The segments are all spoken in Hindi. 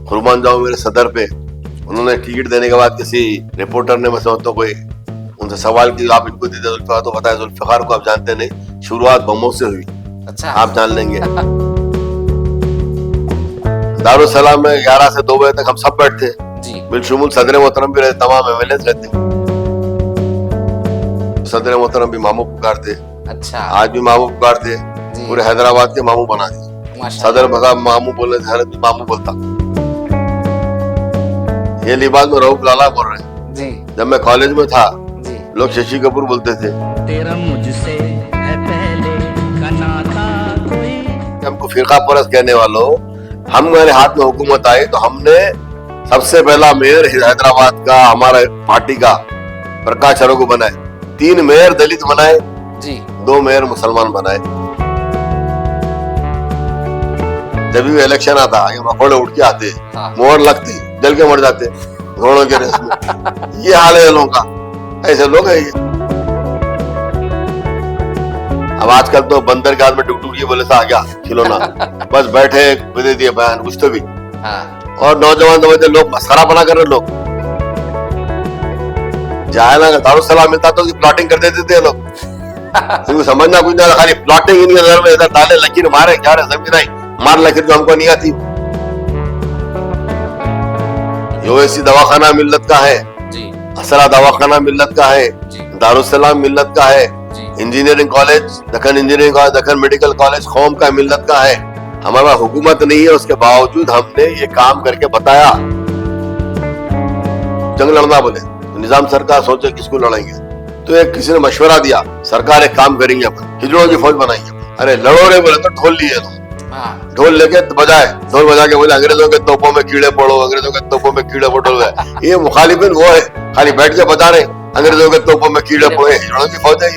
कुर्बान जाऊं मेरे सदर पे। उन्होंने टिकट देने के बाद किसी रिपोर्टर ने, मैं समझता हूं, कोई उनसे सवाल किया, आप इनको दीजिए जुल्फिकार, तो बताया जुल्फिकार को आप जानते नहीं, शुरुआत बमों से हुई। अच्छा। आप जान लेंगे। दारुसलाम में 11 से 2 बजे तक हम सब बैठते, जी। बिलशुमुल सदर मोहतरम भी रहते, तमाम एमएलए रहते। सदर मोहतरम भी मामू पुकारते, अच्छा। आज भी मामू पुकारते, जी। पूरे हैदराबाद के मामू बना दिए। माशाल्लाह। सदर बसा मामू बोले, हर भी मामू बोलता। ये लिबास में रऊफ लाला बोल रहे हैं। जी। जब मैं कॉलेज में था, जी। लोग शशि कपूर बोलते थे। तेरा मुझसे है पहले का नाता कोई। हमको फिरका परस्त कहने वालों, हमारे हाथ में हुकूमत आई तो हमने सबसे पहला मेयर हैदराबाद का हमारा पार्टी का प्रकाश चरो को बनाए, 3 मेयर दलित बनाए, जी। 2 मेयर मुसलमान बनाए। जब भी इलेक्शन आता, ये मकोड़े उठ के आते, हाँ। मोहर लगती, जल के मर जाते घोड़ों के रेस में। ये हाल है लोगों का, ऐसे लोग हैं ये। अब आजकल तो बंदर के हाथ में टुकटुक ये बोले सा आ गया खिलौना, बस बैठे दे दिए बयान, कुछ तो भी। हाँ। और नौजवान समझते लोग मस्करा बना कर रहे लोग। जायला का दारुसलाम मिलता तो प्लॉटिंग कर देते थे लोग। तुमको समझना कुछ नहीं, खाली प्लॉटिंग इनके घर में इधर डाले, लकीर मारे, क्या रहे समझ नहीं, मार लकीर जो हमको नहीं आती। ओवैसी दवाखाना मिल्लत का है, जी। असरा दवाखाना मिल्लत का है, जी। दारुसलाम मिल्लत का है, जी। Engineering college, Deccan engineering college, Deccan medical college कौम का मिल्लत का है। हमारे पास हुकूमत नहीं है, उसके बावजूद हमने ये काम करके बताया। जंग लड़ना बोले तो निजाम सरकार सोचे किसको लड़ेंगे, तो एक किसी ने मशवरा दिया, सरकार एक काम करेंगे, अपन हिजड़ों की फौज बनाएंगे। अरे लड़ो रे बोले तो ढोल लिए लोग, ढोल लेके बजाए, ढोल बजा के बोले अंग्रेजों के तोपों में कीड़े पड़ो, अंग्रेजों के तोपों में कीड़े पड़ो। ये मुखालिफिन वो है, खाली बैठ के बजा रहे, अंग्रेजों के तोपों में कीड़े पड़े, हिजड़ों की फौज है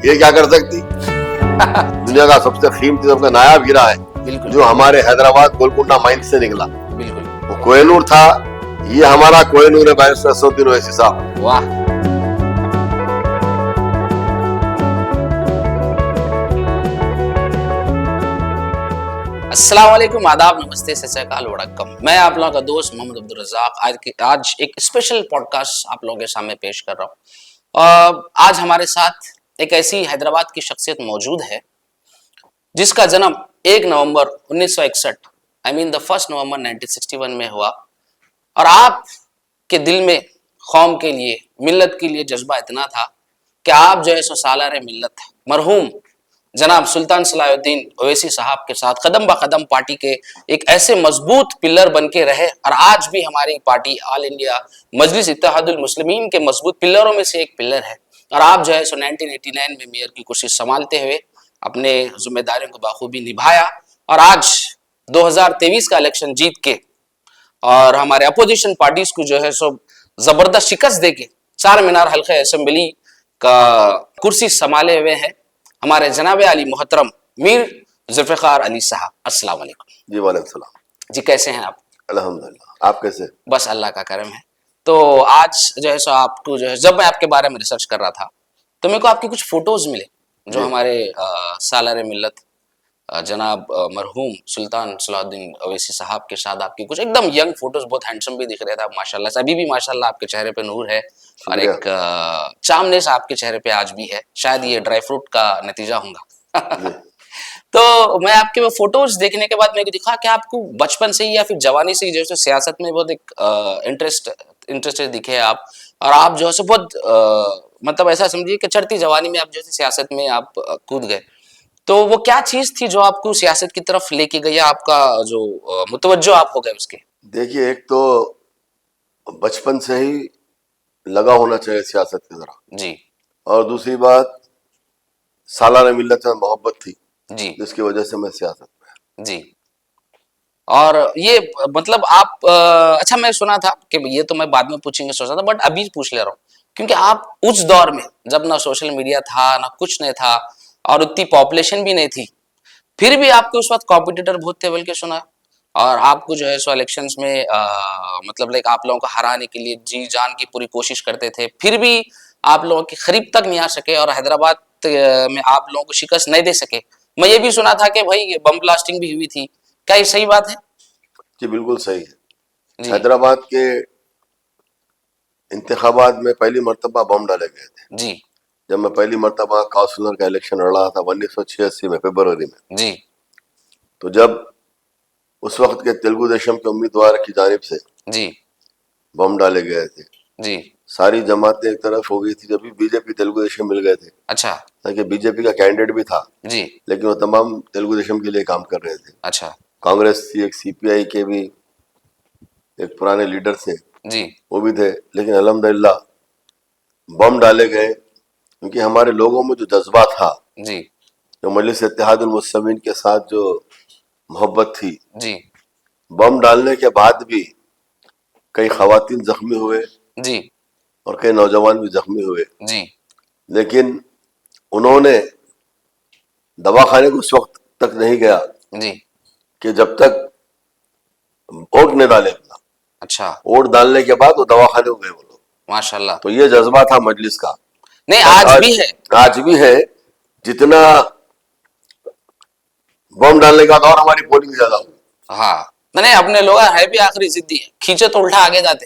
ये क्या कर सकती। दुनिया का सबसे कीमती, सबका नायाब हीरा है जो हमारे हैदराबाद गोलकुंडा माइन से निकला, बिल्कुल। वो कोहिनूर था। ये हमारा कोहिनूर है बैरिस्टर असदुद्दीन ओवैसी साहब। वाह। अस्सलाम वालेकुम, आदाब, नमस्ते, सत श्री अकाल, वड़क्कम। मैं आप लोगों का दोस्त मोहम्मद अब्दुल रज़ाक आज एक स्पेशल पॉडकास्ट आप लोगों के सामने पेश कर रहा हूँ। आज हमारे साथ एक ऐसी हैदराबाद की शख्सियत मौजूद है जिसका जन्म 1 नवंबर 1961 आई मीन द 1 नवंबर 1961 में हुआ, और आप के दिल में कौम के लिए, मिल्लत के लिए जज्बा इतना था कि आप जो है सो सालारे मिल्लत मरहूम जनाब सुल्तान सलाहुद्दीन ओवैसी साहब के साथ कदम ब कदम पार्टी के एक ऐसे मजबूत पिलर बन के रहे, और आज भी हमारी पार्टी ऑल इंडिया मजलिस इत्तेहादुल मुस्लिमीन के मजबूत पिलरों में से एक पिलर है। और आप जो है सो 1989 में मेयर की कुर्सी संभालते हुए अपने जिम्मेदारियों को बाखूबी निभाया, और आज 2023 का इलेक्शन जीत के और हमारे अपोजिशन पार्टीज को जो है सो जबरदस्त शिकस्त दे के चार मीनार हल्के असेंबली का कुर्सी संभाले हुए हैं हमारे जनाब अली मोहतरम मीर जुल्फिकार अली साहब। अस्सलाम वालेकुम। जी वालेकुम सलाम। जी, कैसे हैं आप? अल्हम्दुलिल्लाह, आप कैसे? बस अल्लाह का करम है। तो आज जो है सो आपको जो है, जब मैं आपके बारे में रिसर्च कर रहा था तो मेरे को आपकी कुछ फोटोज मिले जो हमारे सालारे मिल्लत जनाब मरहूम सुल्तान सलाहुद्दीन ओवैसी साहब के साथ आपकी कुछ एकदम यंग फोटोज, बहुत हैंडसम भी दिख रहे थे आप माशाल्लाह से। अभी भी माशाल्लाह आपके चेहरे पे नूर है और एक चामनेस आपके चेहरे पे आज भी है, शायद ये ड्राई फ्रूट का नतीजा होगा। तो मैं आपके वो फोटोज देखने के बाद मेरे को दिखा कि आपको बचपन से ही या फिर जवानी से ही जैसे सियासत में बहुत एक इंटरेस्टेड दिखे आप, और आप जो है बहुत मतलब ऐसा समझिए कि चढ़ती जवानी में आप जैसे सियासत में आप कूद गए। तो वो क्या चीज थी जो आपको सियासत की तरफ लेके गई, आपका जो मुतवज्जो आप हो गए उसके? देखिए, एक तो बचपन से ही लगा होना चाहिए सियासत की तरफ जी। और दूसरी बात सालाना मिल्लत में मोहब्बत थी जी। जिसकी वजह से मैं सियासत में। जी। और ये मतलब आप अच्छा, मैं सुना था कि ये तो मैं बाद में पूछेंगे सोचा था, बट अभी पूछ ले रहा हूँ क्योंकि आप उस दौर में जब ना सोशल मीडिया था ना कुछ नहीं था और उतनी पॉपुलेशन भी नहीं थी, फिर भी आपके उस वक्त कॉम्पिटिटर बहुत थे बल्कि सुना, और आपको जो है सो इलेक्शंस में मतलब लाइक आप लोगों को हराने के लिए जी जान की पूरी कोशिश करते थे, फिर भी आप लोगों के करीब तक नहीं आ सके और हैदराबाद में आप लोगों को शिकस्त नहीं दे सके। मैं ये भी सुना था कि भाई बम ब्लास्टिंग भी हुई थी, क्या ये सही बात है? जी बिल्कुल सही है। जी हैदराबाद के इंतखाबात में पहली मर्तबा बम डाले गए थे। जी जब मैं पहली मर्तबा काउंसलर का इलेक्शन लड़ा था 1986 में फरवरी में, जी तो जब उस वक्त के तेलुगु देशम के उम्मीदवार की जानिब से जी बम डाले गए थे, जी। सारी जमातें एक तरफ हो गई थी। जब भी बीजेपी तेलुगु देशम मिल गए थे, अच्छा ताकि बीजेपी का कैंडिडेट भी था, जी। लेकिन वो तमाम तेलुगु देशम के लिए काम कर रहे थे। अच्छा कांग्रेस थी, एक सीपीआई के भी एक पुराने लीडर थे, जी वो भी थे, लेकिन अल्हम्दुलिल्लाह बम डाले गए क्योंकि हमारे लोगों में जो जज्बा था, जी जो मजलिस इत्तेहादुल मुस्लिमीन के साथ जो मोहब्बत थी, जी बम डालने के बाद भी कई खवातीन जख्मी हुए जी और कई नौजवान भी जख्मी हुए, जी लेकिन उन्होंने दवाखाने को उस वक्त तक नहीं गया जी। कि जब तक वोट नहीं डाले अपना। अच्छा वोट डालने के बाद वो दवाखाने को गए वो लोग। माशाल्लाह। तो ये जज्बा था मजलिस का। नहीं और आज भी है। आज भी है। जितना बम डालने के बाद और हमारी पोलिंग ज्यादा हुई। हाँ मैंने अपने लोग है भी आखिरी जिद्दी है, खींचे तो उल्टा आगे जाते,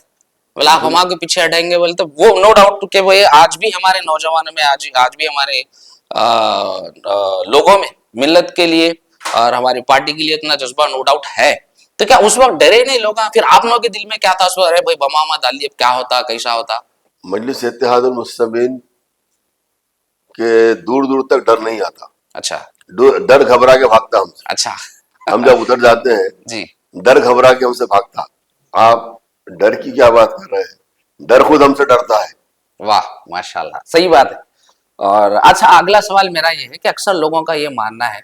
बोला आप हम आगे पीछे हटेंगे बोले, तो वो नो डाउट के वो ये आज भी हमारे नौजवानों में, आज भी हमारे लोगों में मिल्लत के लिए और हमारी पार्टी के लिए इतना जज्बा नो डाउट है। तो क्या उस वक्त डरे नहीं लोग? फिर आप लोगों के दिल में क्या था उस वक्त? अरे भाई बम डाल दिए, क्या होता, कैसा होता? मजलिस इत्तेहादुल मुस्लिमीन के दूर दूर तक डर नहीं आता। अच्छा डर घबरा के भागता हमसे। अच्छा हम जब उधर जाते हैं, जी डर घबरा के हमसे भागता। आप डर की क्या बात कर रहे हैं? डर खुद हमसे डरता है। वाह माशाल्लाह, सही बात है। और अच्छा अगला सवाल मेरा ये है कि अक्सर लोगों का ये मानना है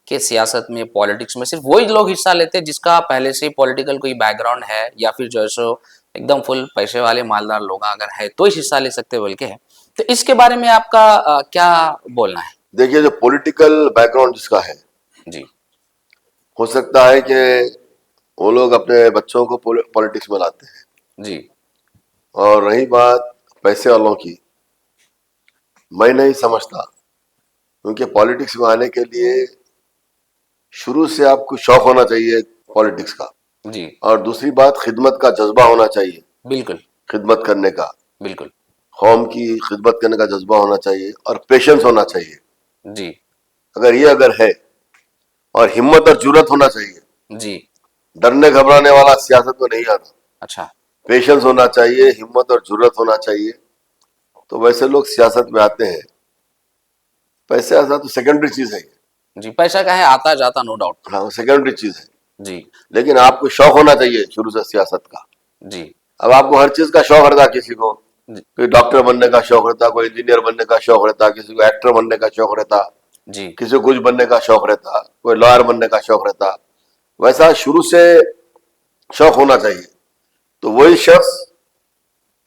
कि सियासत में, पॉलिटिक्स में सिर्फ वही लोग हिस्सा लेते हैं जिसका पहले से ही पॉलिटिकल कोई बैकग्राउंड है, या फिर जो है सो एकदम फुल पैसे वाले मालदार लोग अगर है तो ही हिस्सा ले सकते बोल के है। तो इसके बारे में आपका क्या बोलना है? देखिए, जो पॉलिटिकल बैकग्राउंड जिसका है, जी हो सकता है कि वो लोग अपने बच्चों को पॉलिटिक्स में लाते हैं। जी और रही बात पैसे वालों की, मैं नहीं समझता, क्योंकि पॉलिटिक्स में आने के लिए शुरू से आपको शौक होना चाहिए पॉलिटिक्स का। जी और दूसरी बात, खिदमत का जज्बा होना चाहिए, बिल्कुल खिदमत करने का, बिल्कुल। कौम की खिदमत करने का जज्बा होना चाहिए और पेशेंस होना चाहिए। जी अगर है, और हिम्मत और जुर्रत होना चाहिए। जी डरने घबराने वाला सियासत में नहीं आता। अच्छा पेशेंस होना चाहिए, हिम्मत और जुर्रत होना चाहिए, तो वैसे लोग सियासत में आते हैं। पैसे ऐसा तो सेकेंडरी चीज है। जी, पैसा का है आता जाता नो डाउट। हाँ, सेकेंडरी चीज है, जी लेकिन आपको शौक होना चाहिए शुरू से सियासत का। जी अब आपको हर चीज का शौक रहता, किसी को जी कोई डॉक्टर बनने का शौक रहता, कोई इंजीनियर बनने का शौक रहता, किसी को एक्टर बनने का शौक रहता, जी किसी को कुछ बनने का शौक रहता, कोई लॉयर बनने का शौक रहता। वैसा शुरू से शौक होना चाहिए, तो वही शख्स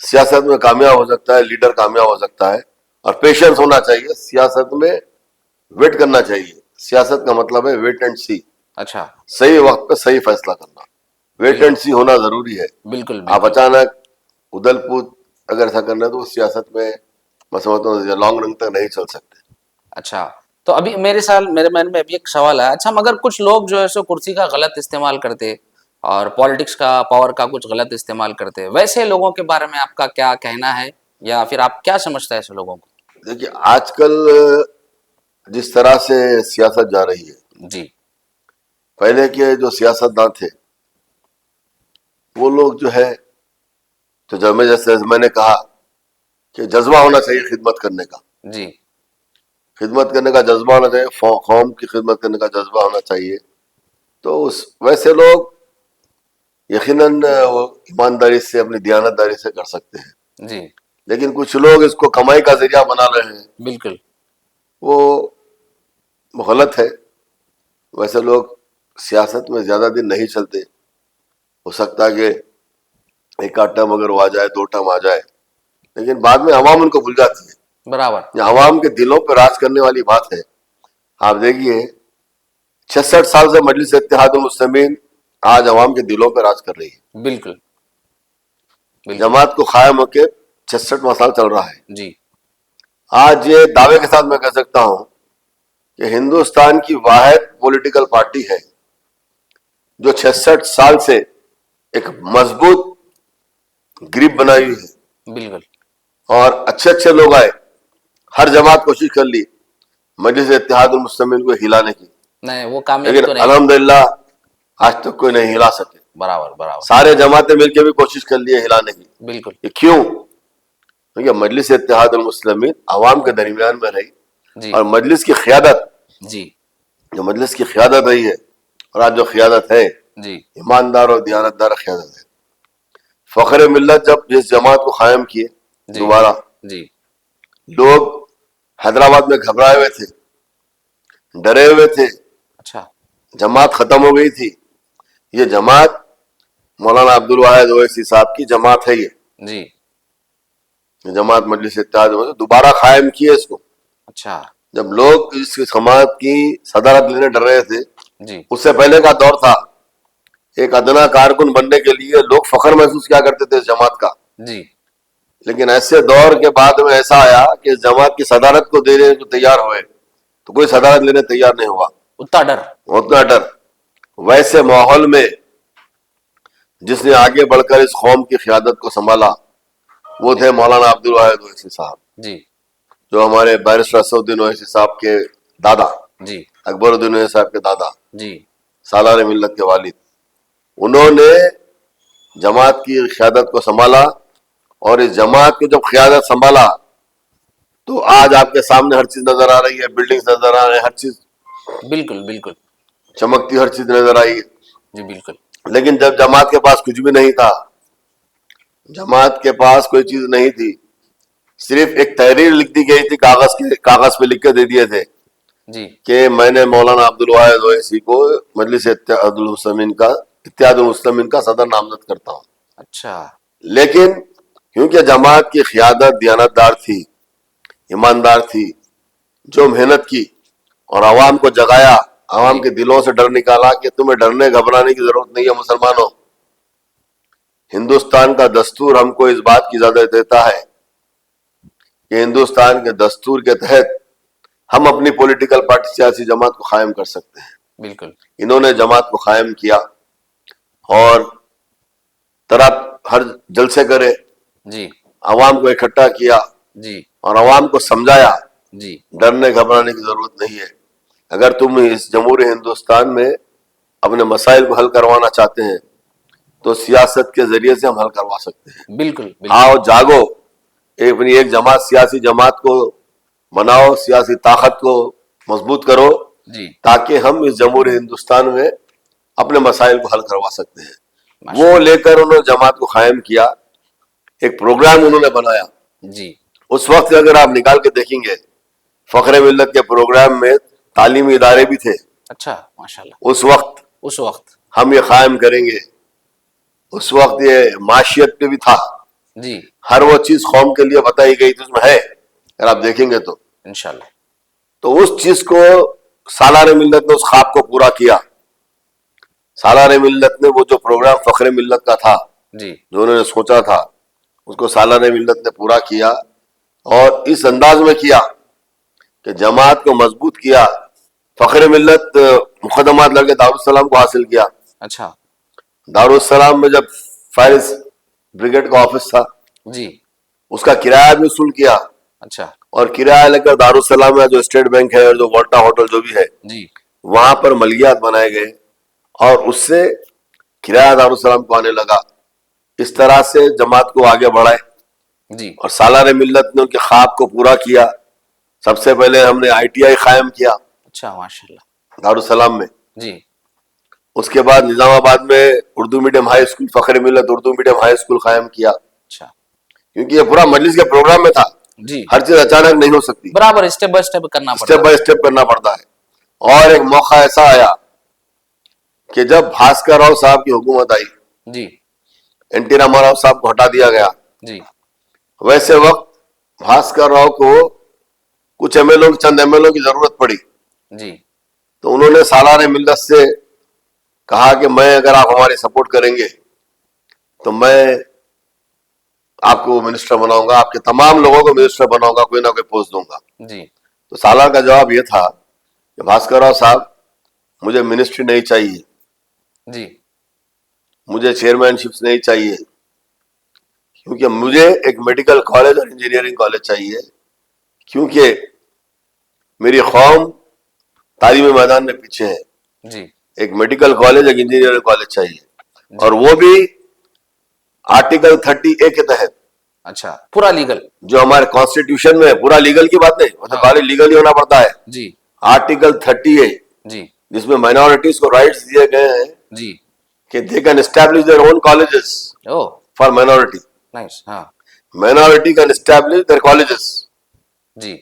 सियासत में कामयाब हो सकता है, लीडर कामयाब हो सकता है। और पेशेंस होना चाहिए, सियासत में वेट करना चाहिए। सियासत का मतलब है वेट एंड सी, अच्छा सही वक्त पे सही फैसला करना। वेट एंड सी होना जरूरी है। बिल्कुल आप बिल्कुल। अचानक उदल कूद अगर ऐसा करना है, तो वो सियासत में मैं समझता हूँ लॉन्ग रन तक नहीं चल सकते। अच्छा तो अभी मेरे मन में अभी एक सवाल है। अच्छा मगर कुछ लोग जो है सो कुर्सी का गलत इस्तेमाल करते और पॉलिटिक्स का, पावर का कुछ गलत इस्तेमाल करते, वैसे लोगों के बारे में आपका क्या कहना है, या फिर आप क्या समझते हैं ऐसे लोगों को? देखिए, आजकल जिस तरह से सियासत जा रही है, जी पहले के जो सियासतदान थे वो लोग जो है, तो जब मैं जैसे मैंने कहा कि जज्बा होना चाहिए खिदमत करने का, जी खिदमत करने का जज्बा होना चाहिए, कौम की खिदमत करने का जज्बा होना चाहिए। तो उस वैसे लोग यकीनन वो ईमानदारी से, अपनी दयानतदारी से कर सकते हैं। जी लेकिन कुछ लोग इसको कमाई का जरिया बना रहे हैं, बिल्कुल वो गलत है। वैसे लोग सियासत में ज्यादा दिन नहीं चलते। हो सकता है कि एक आध टर्म अगर वो आ जाए, 2 टर्म आ जाए, लेकिन बाद में अवाम उनको भूल जाती है। बराबर। ये अवाम के दिलों पर राज करने वाली बात है। आप देखिए, 66 साल से मजलिस इत्तेहादुल मुस्लिमीन आज अवाम के दिलों पर राज कर रही है। बिल्कुल बिल्कुल। जमात को कायम होकर 66वां साल चल रहा है। जी आज ये दावे के साथ मैं कह सकता हूं कि हिंदुस्तान की वाहिद पॉलिटिकल पार्टी है जो 66 साल से एक मजबूत ग्रिप बनाई हुई है बिल्कुल और अच्छे अच्छे लोग आए। हर जमात कोशिश कर ली मजलिस इत्तेहादुल मुस्लिमीन को हिलाने की, नहीं, वो कामयाबी लेकिन तो नहीं। अल्हम्दुलिल्लाह आज तक कोई नहीं हिला सके। बराबर बराबर। सारे जमातें मिलकर भी कोशिश कर लिए हिलाने की। बिल्कुल ये क्यों? क्योंकि मजलिस इत्तेहादुल मुस्लिमीन अवाम के दरमियान में रही जी और मजलिस की क़ियादत, जी जो मजलिस की क़ियादत रही है और आज जो क़ियादत है जी ईमानदार और दियानतदार क़ियादत है। फ़ख्र मिल्लत जब जिस जमात को कायम किए जी दोबारा, जी लोग हैदराबाद में घबराए हुए थे, डरे हुए थे, अच्छा जमात खत्म हो गई थी। ये जमात मौलाना अब्दुल वाहिद ओवैसी साहब की जमात है। जी ये जमात मजलिस इत्तेहाद दोबारा कायम किए इसको। अच्छा जब लोग इस जमात की सदारत लेने डर रहे थे, जी उससे पहले का दौर था, एक अदना कारकुन बनने के लिए लोग फख्र महसूस क्या करते थे इस जमात का। जी लेकिन ऐसे दौर के बाद में ऐसा आया कि इस जमात की सदारत को देने को तैयार हुए तो कोई सदारत लेने तैयार नहीं हुआ। उतना डर। उतना डर। वैसे माहौल में जिसने आगे बढ़कर इस कौम की क़ियादत को संभाला वो थे मौलाना अब्दुल वाहिद ओवैसी साहब, जी जो हमारे बैरिस्टर असदुद्दीन ओवैसी साहब के दादा, जी अकबरुद्दीन ओवैसी साहब के दादा, जी सालार मिल्लत के वालिद। उन्होंने जमात की क़ियादत को संभाला और इस जमात की जब क़ियादत संभाला तो आज आपके सामने हर चीज नजर आ रही है, बिल्डिंग्स नजर आ रहे हैं, हर चीज बिल्कुल बिल्कुल चमकती, हर चीज नजर आई है। जी बिल्कुल लेकिन जब जमात के पास कुछ भी नहीं था, जमात के पास कोई चीज नहीं थी, सिर्फ एक तहरीर लिख दी गई थी, कागज पे लिख के दे दिए थे जी कि मैंने मौलाना अब्दुल वाहिद ओवैसी को मजलिस इत्तेहादुल मुस्लिमीन का सदर नामजद करता हूँ। अच्छा लेकिन क्योंकि जमात की क़ियादत दियानतदार थी, ईमानदार थी, जो मेहनत की और आवाम को जगाया, आवाम के दिलों से डर निकाला कि तुम्हें डरने घबराने की जरूरत नहीं है मुसलमानों। हिंदुस्तान का दस्तूर हमको इस बात की इजाजत देता है कि हिंदुस्तान के दस्तूर के तहत हम अपनी पॉलिटिकल पार्टी, सियासी जमात को कायम कर सकते हैं। बिल्कुल इन्होंने जमात को कायम किया और तरह हर जलसे करे, जी आवाम को इकट्ठा किया जी और आवाम को समझाया जी डरने घबराने की जरूरत नहीं है। अगर तुम इस जमहूरी हिंदुस्तान में अपने मसाइल को हल करवाना चाहते हैं तो सियासत के जरिए से हम हल करवा सकते हैं। बिल्कुल बिल्कुल आओ जागो, अपनी एक जमात, सियासी जमात को बनाओ, सियासी ताकत को मजबूत करो जी ताकि हम इस जमहूरी हिंदुस्तान में अपने मसाइल को हल करवा सकते हैं। माशाल्लाह। वो लेकर उन्होंने जमात को कायम किया, एक प्रोग्राम उन्होंने बनाया। जी उस वक्त अगर आप निकाल के देखेंगे फख्र मिल्लत के प्रोग्राम में तालीमी इदारे भी थे। अच्छा माशाल्लाह। उस वक्त उस हम ये कायम करेंगे, उस वक्त ये माशियत पे भी था, जी हर वो चीज कौम के लिए बताई गई थी, उसमें है अगर आप देखेंगे तो। इंशाल्लाह। तो उस चीज को सालार मिल्लत ने उस ख्वाब को पूरा किया। सालार मिल्लत ने वो जो प्रोग्राम फख्र मिल्लत का था, जी जो उन्होंने सोचा था, उसको सालार मिल्लत ने पूरा किया और इस अंदाज में किया कि जमात को मजबूत किया। फख्र मिल्लत मुकदमात लड़के दारुस्सलाम को हासिल किया। अच्छा दारुस्सलाम में जब फायर ब्रिगेड का ऑफिस था, जी उसका किराया भी वसूल किया अच्छा और किराया लेकर दारुस्सलाम में जो स्टेट बैंक है और जो वोल्टा होटल जो भी है, जी वहां पर मलियात बनाए गए और उससे किराया दारुस्सलाम को आने लगा। इस तरह से जमात को आगे बढ़ाए जी और सालार मिल्लत ने उनके ख्वाब को पूरा किया। सबसे पहले हमने ITI कायम किया अच्छा माशाल्लाह। दारुस्सलाम में। जी उसके बाद निजामाबाद में उर्दू मीडियम हाई स्कूल, फख्र मिल्लत उर्दू मीडियम हाई स्कूल कायम किया, अच्छा क्योंकि ये पूरा मजलिस के प्रोग्राम में था। जी हर चीज अचानक नहीं हो सकती, बराबर स्टेप बाय स्टेप करना स्टेप पड़ता बाय स्टेप करना पड़ता है। और एक मौका ऐसा आया कि जब भास्कर राव साहब की हुकूमत आई, है। जी NT रामाराव साहब को हटा दिया गया। जी वैसे वक्त भास्कर राव को कुछ MLO, चंद MLO की जरूरत पड़ी, जी तो उन्होंने सालार मिल्लत से कहा कि मैं, अगर आप हमारी सपोर्ट करेंगे तो मैं आपको मिनिस्टर बनाऊंगा, आपके तमाम लोगों को मिनिस्टर बनाऊंगा, कोई ना कोई पोस्ट दूंगा। जी तो सालार का जवाब यह था कि भास्कर राव साहब, मुझे मिनिस्ट्री नहीं चाहिए, जी मुझे चेयरमैनशिप नहीं चाहिए, क्योंकि मुझे एक मेडिकल कॉलेज और इंजीनियरिंग कॉलेज चाहिए, क्योंकि मेरी कौम तालीमी मैदान में पीछे है। जी एक मेडिकल कॉलेज, एक इंजीनियरिंग कॉलेज चाहिए, जी। और वो भी आर्टिकल 30A के तहत, अच्छा, पूरा लीगल। जो हमारे कॉन्स्टिट्यूशन में है। पूरा लीगल की बात नहीं, मतलब हाँ। बाहर लीगल ही होना पड़ता है। जी आर्टिकल 30A, जी जिसमें माइनॉरिटीज को राइट्स दिए गए हैं जी। कि they can establish their own colleges oh for minority. Nice. हाँ Minority can establish their colleges. जी।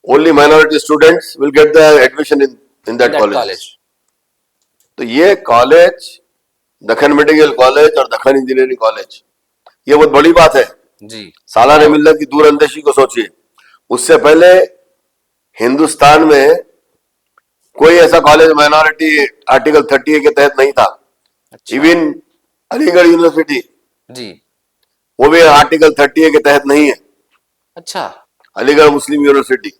Only minority students will get the admission in that that colleges. College. तो ये कॉलेज, दखन मेडिकल कॉलेज और दखन इंजीनियरिंग कॉलेज, ये बहुत बड़ी बात है। जी सालार मिल्लत की दूरअंदेशी को सोचिए। उससे पहले हिंदुस्तान में कोई ऐसा कॉलेज माइनॉरिटी आर्टिकल 30A के तहत नहीं था। अच्छा। इवन अलीगढ़ यूनिवर्सिटी, जी। वो भी आर्टिकल 30A के तहत नहीं है। अच्छा। Aligarh Muslim university,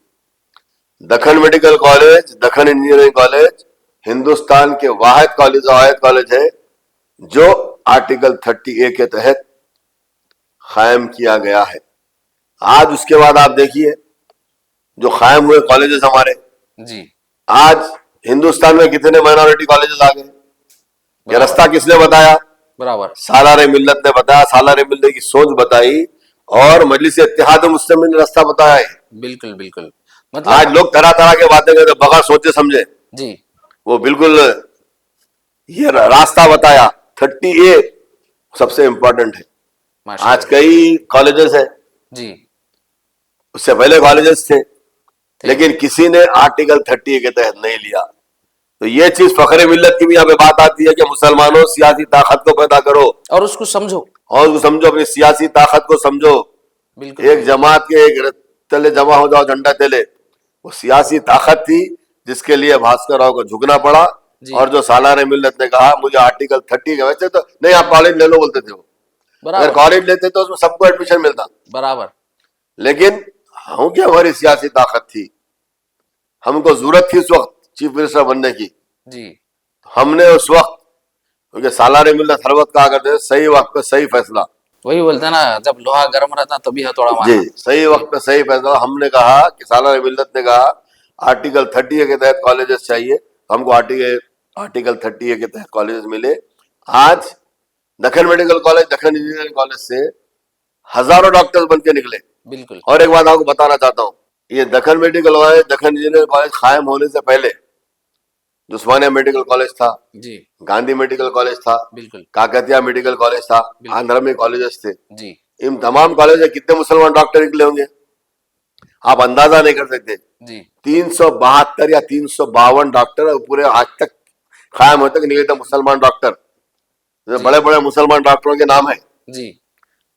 Deccan medical college, Deccan engineering college Hindustan के वाहिद कॉलेज है जो आर्टिकल 30A के तहत कायम किया गया है। आज उसके बाद आप देखिए जो कायम हुए कॉलेजेस हमारे, जी आज हिंदुस्तान में कितने माइनॉरिटी कॉलेजेस आ गए। ये बराबर। रास्ता किसने बताया? बराबर। सालार मिल्लत ने बताया, सालार मिल्लत की सोच बताई, और मजलिस इत्तेहाद मुस्लिमीन ने रास्ता बताया है। बिल्कुल बिल्कुल। आज मतलब लोग तरह तरह के बातें करते बगैर सोचे समझे, जी वो बिल्कुल ये रास्ता बताया। 30A सबसे इंपॉर्टेंट है। आज माशाल्लाह। कई कॉलेजेस है, जी उससे पहले कॉलेजेस थे, लेकिन किसी ने आर्टिकल 30A के तहत नहीं लिया। तो ये चीज फखरे मिल्लत की भी यहाँ पे बात आती है कि मुसलमानों सियासी ताकत को पैदा करो और उसको समझो। और उसको समझो, अपनी सियासी ताकत को समझो। बिल्कुल। एक जमात के एक तले जमा हो जाओ, झंडा तले, वो सियासी ताकत थी जिसके लिए भास्कर राव को झुकना पड़ा। जी। और जो सालार मिल्लत ने कहा मुझे आर्टिकल 30 के, वैसे तो नहीं आप कॉलेज ले लो बोलते थे वो, अगर बराबर कॉलेज लेते तो उसमें सबको एडमिशन मिलता, बराबर। लेकिन हम क्या, हमारी सियासी ताकत थी, हमको जरूरत थी उस वक्त चीफ मिनिस्टर बनने की। जी हमने उस वक्त, क्योंकि सालार मिल्लत हर वक्त कहा करते थे सही वक्त पे सही फैसला। वही बोलते हैं ना, जब लोहा गर्म रहता तभी हथौड़ा जी, मारना। सही वक्त पे सही फैसला। हमने कहा कि सालार मिल्लत ने कहा आर्टिकल 30A के तहत कॉलेजेस चाहिए, हमको आर्टिकल 30A के तहत कॉलेजेस मिले। आज Deccan medical college, Deccan engineering college से हजारों डॉक्टर्स बन के निकले। बिल्कुल। और एक बात आपको बताना चाहता हूँ, ये Deccan medical college, Deccan engineering college कायम होने से पहले जो उस्मानिया मेडिकल कॉलेज था, जी गांधी मेडिकल कॉलेज था, बिल्कुल काकतिया मेडिकल कॉलेज था, बिल्कुल। आंध्र में कॉलेजेस थे, जी इन तमाम कॉलेज में कितने मुसलमान डॉक्टर निकले होंगे आप अंदाजा नहीं कर सकते। जी 372 या 352 डॉक्टर पूरे आज तक कायम होते निकले थे मुसलमान डॉक्टर। जी। बड़े बड़े मुसलमान डॉक्टरों के नाम है, जी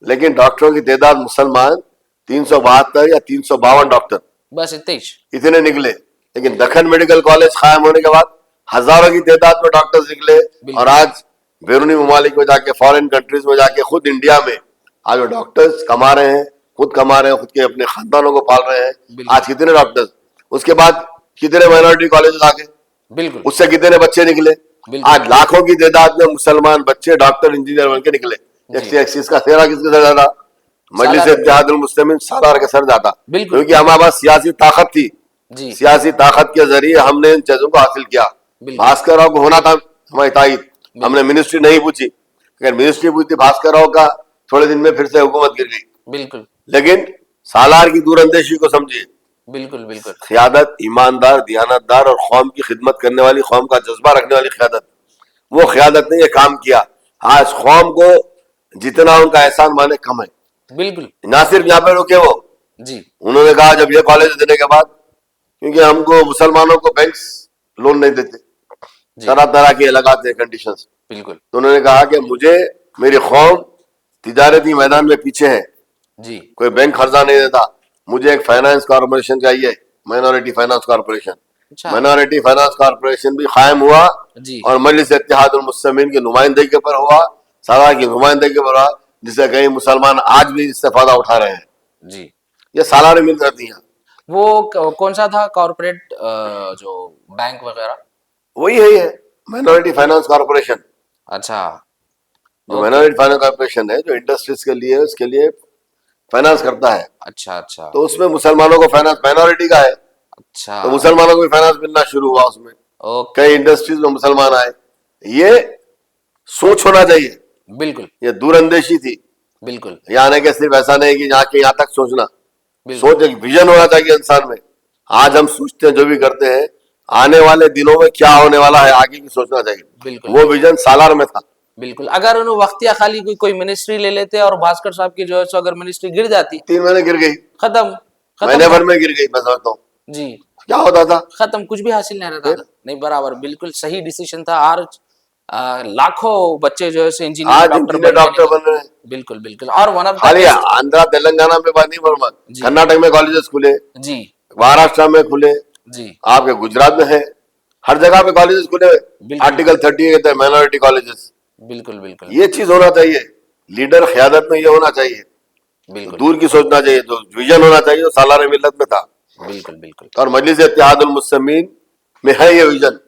लेकिन डॉक्टरों की तादाद मुसलमान 372 या 352 डॉक्टर बस इतने ही। इतने निकले। लेकिन दखन मेडिकल कॉलेज कायम होने के बाद हजारों की तादाद में डॉक्टर्स निकले, और आज बैरूनी ममालिक में जाके, फॉरेन कंट्रीज में जाके, खुद इंडिया में आज वो डॉक्टर्स कमा रहे हैं, खुद कमा रहे हैं, खुद के अपने खानदानों को पाल रहे हैं। बिल्कुल। आज कितने डॉक्टर्स, उसके बाद कितने माइनॉरिटी कॉलेज आ गए, बिल्कुल उससे कितने बच्चे निकले। बिल्कुल। आज लाखों की तादाद में मुसलमान बच्चे डॉक्टर इंजीनियर बन के निकले। जी। इसका सेहरा किसके सर जाता? मजलिस सालार। इत्तेहादुल मुस्लिमीन सालार के सर जाता, बिल्कुल। क्योंकि हमारे पास सियासी ताकत थी। जी सियासी ताकत के जरिए हमने इन चीजों को हासिल किया। बिल्कुल। भास्कर राव को होना था हमारी तायद, हमने मिनिस्ट्री नहीं पूछी, अगर मिनिस्ट्री पूछती भास्कर राव का थोड़े दिन में फिर से हुकूमत गिर गई। बिल्कुल लेकिन सालार की दूरअंदेशी को समझिए, बिल्कुल बिल्कुल। क़यादत, ईमानदार, दियानतदार और कौम की खिदमत करने वाली, कौम का जज्बा रखने वाली क़यादत, वो क़यादत ने ये काम किया। आज कौम को जितना उनका एहसान माने कम है। बिल्कुल ना सिर्फ यहाँ पे रुके वो, जी उन्होंने कहा जब ये कॉलेज देने के बाद, क्योंकि हमको मुसलमानों को बैंक्स लोन नहीं देते, जी तरह तरह के लगाते हैं कंडीशंस, बिल्कुल तो उन्होंने कहा कि मुझे, मेरी कौम तिजारती मैदान में पीछे है, जी कोई बैंक खर्चा नहीं देता, मुझे एक फाइनेंस कॉर्पोरेशन चाहिए, माइनॉरिटी फाइनेंस कॉर्पोरेशन। अच्छा माइनॉरिटी फाइनेंस कॉर्पोरेशन भी कायम हुआ, जी और मजलिस इत्तेहादुल मुस्लिमीन की नुमाइंदगी के पर हुआ, सारा की नुमाइंदगी पर हुआ, जिससे कई मुसलमान आज भी इससे फायदा उठा रहे हैं। जी। ये सालार मिल जाती है। वो कौन सा था कॉर्पोरेट जो बैंक वगैरह? वही है ये माइनॉरिटी फाइनेंस कॉर्पोरेशन। अच्छा जो माइनॉरिटी फाइनेंस कॉर्पोरेशन है जो इंडस्ट्रीज के लिए उसके लिए फाइनेंस करता है, अच्छा अच्छा तो उसमें मुसलमानों को फाइनेंस माइनॉरिटी का है, अच्छा। तो मुसलमानों को भी फाइनेंस मिलना शुरू हुआ उसमें। ओके, कई इंडस्ट्रीज में मुसलमान आए। ये सोच होना चाहिए, बिल्कुल ये दूरअंदेशी थी। बिल्कुल यहाँ आने के सिर्फ ऐसा नहीं कि यहाँ के यहाँ तक सोचना, बिल्कुल सोच एक विजन होना चाहिए इंसान में। आज हम सोचते हैं जो भी करते हैं, आने वाले दिनों में क्या होने वाला है आगे की सोचना चाहिए। बिल्कुल वो विजन सालार में था। बिल्कुल। अगर उन्हें वक्त या खाली कोई मिनिस्ट्री ले लेते और भास्कर साहब की जो है सो अगर मिनिस्ट्री गिर जाती, 3 महीने गिर गई, खत्म महीने खत्म भर में गिर गई। मैं समझता हूँ जी, क्या होता था। खत्म, कुछ भी हासिल नहीं रहता था। नहीं, बराबर, बिल्कुल सही डिसीजन था। आज लाखों बच्चे जो है आज इंजीनियर इंजीनियर डॉक्टर बन रहे हैं। बिल्कुल बिल्कुल। और वन ऑफ खाली द आंध्रा तेलंगाना में बात नहीं बोलूंगा, जी। कर्नाटक में कॉलेजेस खुले, जी महाराष्ट्र में खुले, जी आपके गुजरात में है, हर जगह पे कॉलेजेस खुले हुए। बिल्कुल। आर्टिकल 30 कहते हैं माइनॉरिटी कॉलेजेस। बिल्कुल बिल्कुल ये चीज होना चाहिए, लीडर क़यादत में ये होना चाहिए, बिल्कुल दूर की सोचना चाहिए, जो विजन होना चाहिए, जो सालार मिल्लत में था। बिल्कुल बिल्कुल और मजलिस इत्तेहादुल मुस्लिमीन में है ये विजन।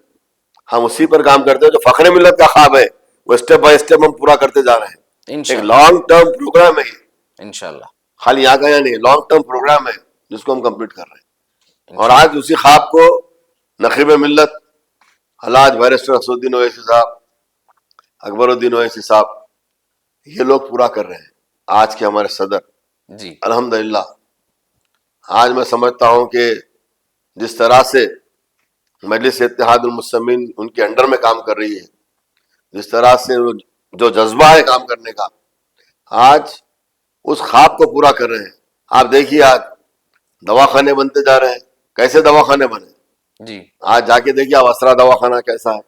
हम उसी पर काम करते हैं, जो फखरे मिल्लत का ख्वाब है वो स्टेप बाय स्टेप हम पूरा करते जा रहे हैं। एक इंशाल्लाह लॉन्ग टर्म प्रोग्राम है ये, इंशाल्लाह खाली यहाँ का या नहीं, लॉन्ग टर्म प्रोग्राम है जिसको हम कंप्लीट कर रहे हैं। और आज उसी ख्वाब को नखीब मिल्लत हलाज बैरिस्टर असदुद्दीन ओवैसी साहब, अकबरुद्दीन ओवैसी साहब, ये लोग पूरा कर रहे हैं। आज के हमारे सदर, जी अल्हम्दुलिल्लाह। आज मैं समझता हूँ कि जिस तरह से मजलिस इत्तेहादुल मुस्लिमीन उनके अंडर में काम कर रही है, जिस तरह से जो जज्बा है काम करने का, आज उस ख्वाब को पूरा कर रहे हैं। आप देखिए आज दवाखाने बनते जा रहे हैं। कैसे दवाखाने बने, जी, आज जाके देखिए आप, असरा दवाखाना कैसा है,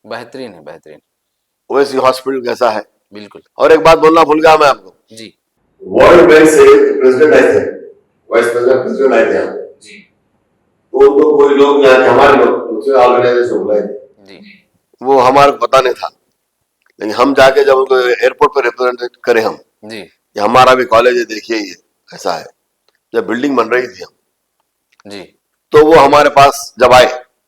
बेहतरीन है, बेहतरीन, ओवैसी हॉस्पिटल कैसा है। बिल्कुल और एक बात बोलना भूल गया मैं आपको, जी वर्ल्ड बैंक से प्रेसिडेंट आए थे, वाइस प्रेसिडेंट आए थे यहाँ, जी तो उनको कोई लोग यहाँ के हमारे लोग दूसरे ऑर्गेनाइजेशन बुलाए थे, जी वो हमारे को पता नहीं था। लेकिन हम जाके जब उनको एयरपोर्ट पर रिप्रेजेंट करें हम, जी कि हमारा भी कॉलेज है, देखिए ये ऐसा है। जब बिल्डिंग बन रही थी हम, जी तो वो हमारे पास जब आए,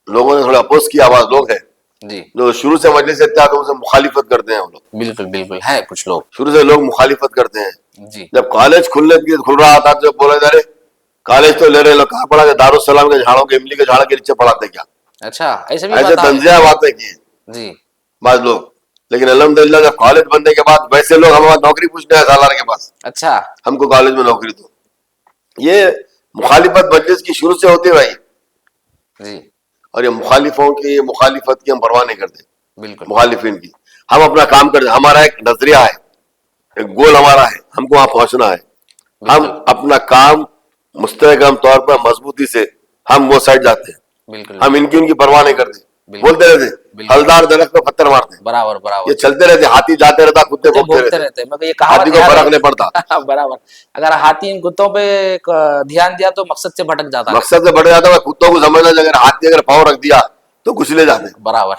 लोगों ने थोड़ा अपोज किया। आवाज लोग हैं जी जो शुरू से मजलिस इत्तेहाद से मुखालिफत करते हैं। हम लोग बिल्कुल बिल्कुल है, कुछ लोग शुरू से लोग मुखालिफत करते हैं। जी जब कॉलेज खुल रहा था, जब बोले जा रहे कॉलेज तो ले रहे लोग, कहाँ पढ़ा के दारुसलाम के झाड़ों के, इमली के झाड़ के नीचे पढ़ाते क्या, अच्छा, ऐसे भी ऐसे बात है। तंजिया बातें की जी बाद लोग। लेकिन अल्हम्दुलिल्लाह जब कॉलेज बनने के बाद वैसे लोग हमारे नौकरी पूछने आए सालार के पास, अच्छा, हमको कॉलेज में नौकरी दो। ये मुखालिफत मजलिस की शुरू से होती भाई। जी और ये मुखालिफों की, ये मुखालिफत की हम परवाह नहीं करते, बिल्कुल मुखालिफिन की। हम अपना काम करते, हमारा एक नजरिया है, एक गोल हमारा है, हमको वहां पहुंचना है। हम अपना काम मुस्तहकम तौर पर मजबूती से हम वो साइड जाते हैं। बिल्कुल हम इनकी उनकी परवाह नहीं करते, बिल्कुल। बोलते रहते हलदार दरख्त पे पत्थर मारते हैं, बराबर बराबर ये चलते रहते। हाथी जाते रहता, कुत्ते भौंकते भोगते रहते, रहते हैं। मगर ये कहावत हाथी को याद फर्क है। नहीं पड़ता। बराबर, अगर हाथी इन कुत्तों पे ध्यान दिया तो मकसद से भटक जाता है। मकसद से बढ़ जाता है। कुत्तों को समझना चाहिए, अगर हाथी अगर पाँव रख दिया तो कुचले जाते हैं। बराबर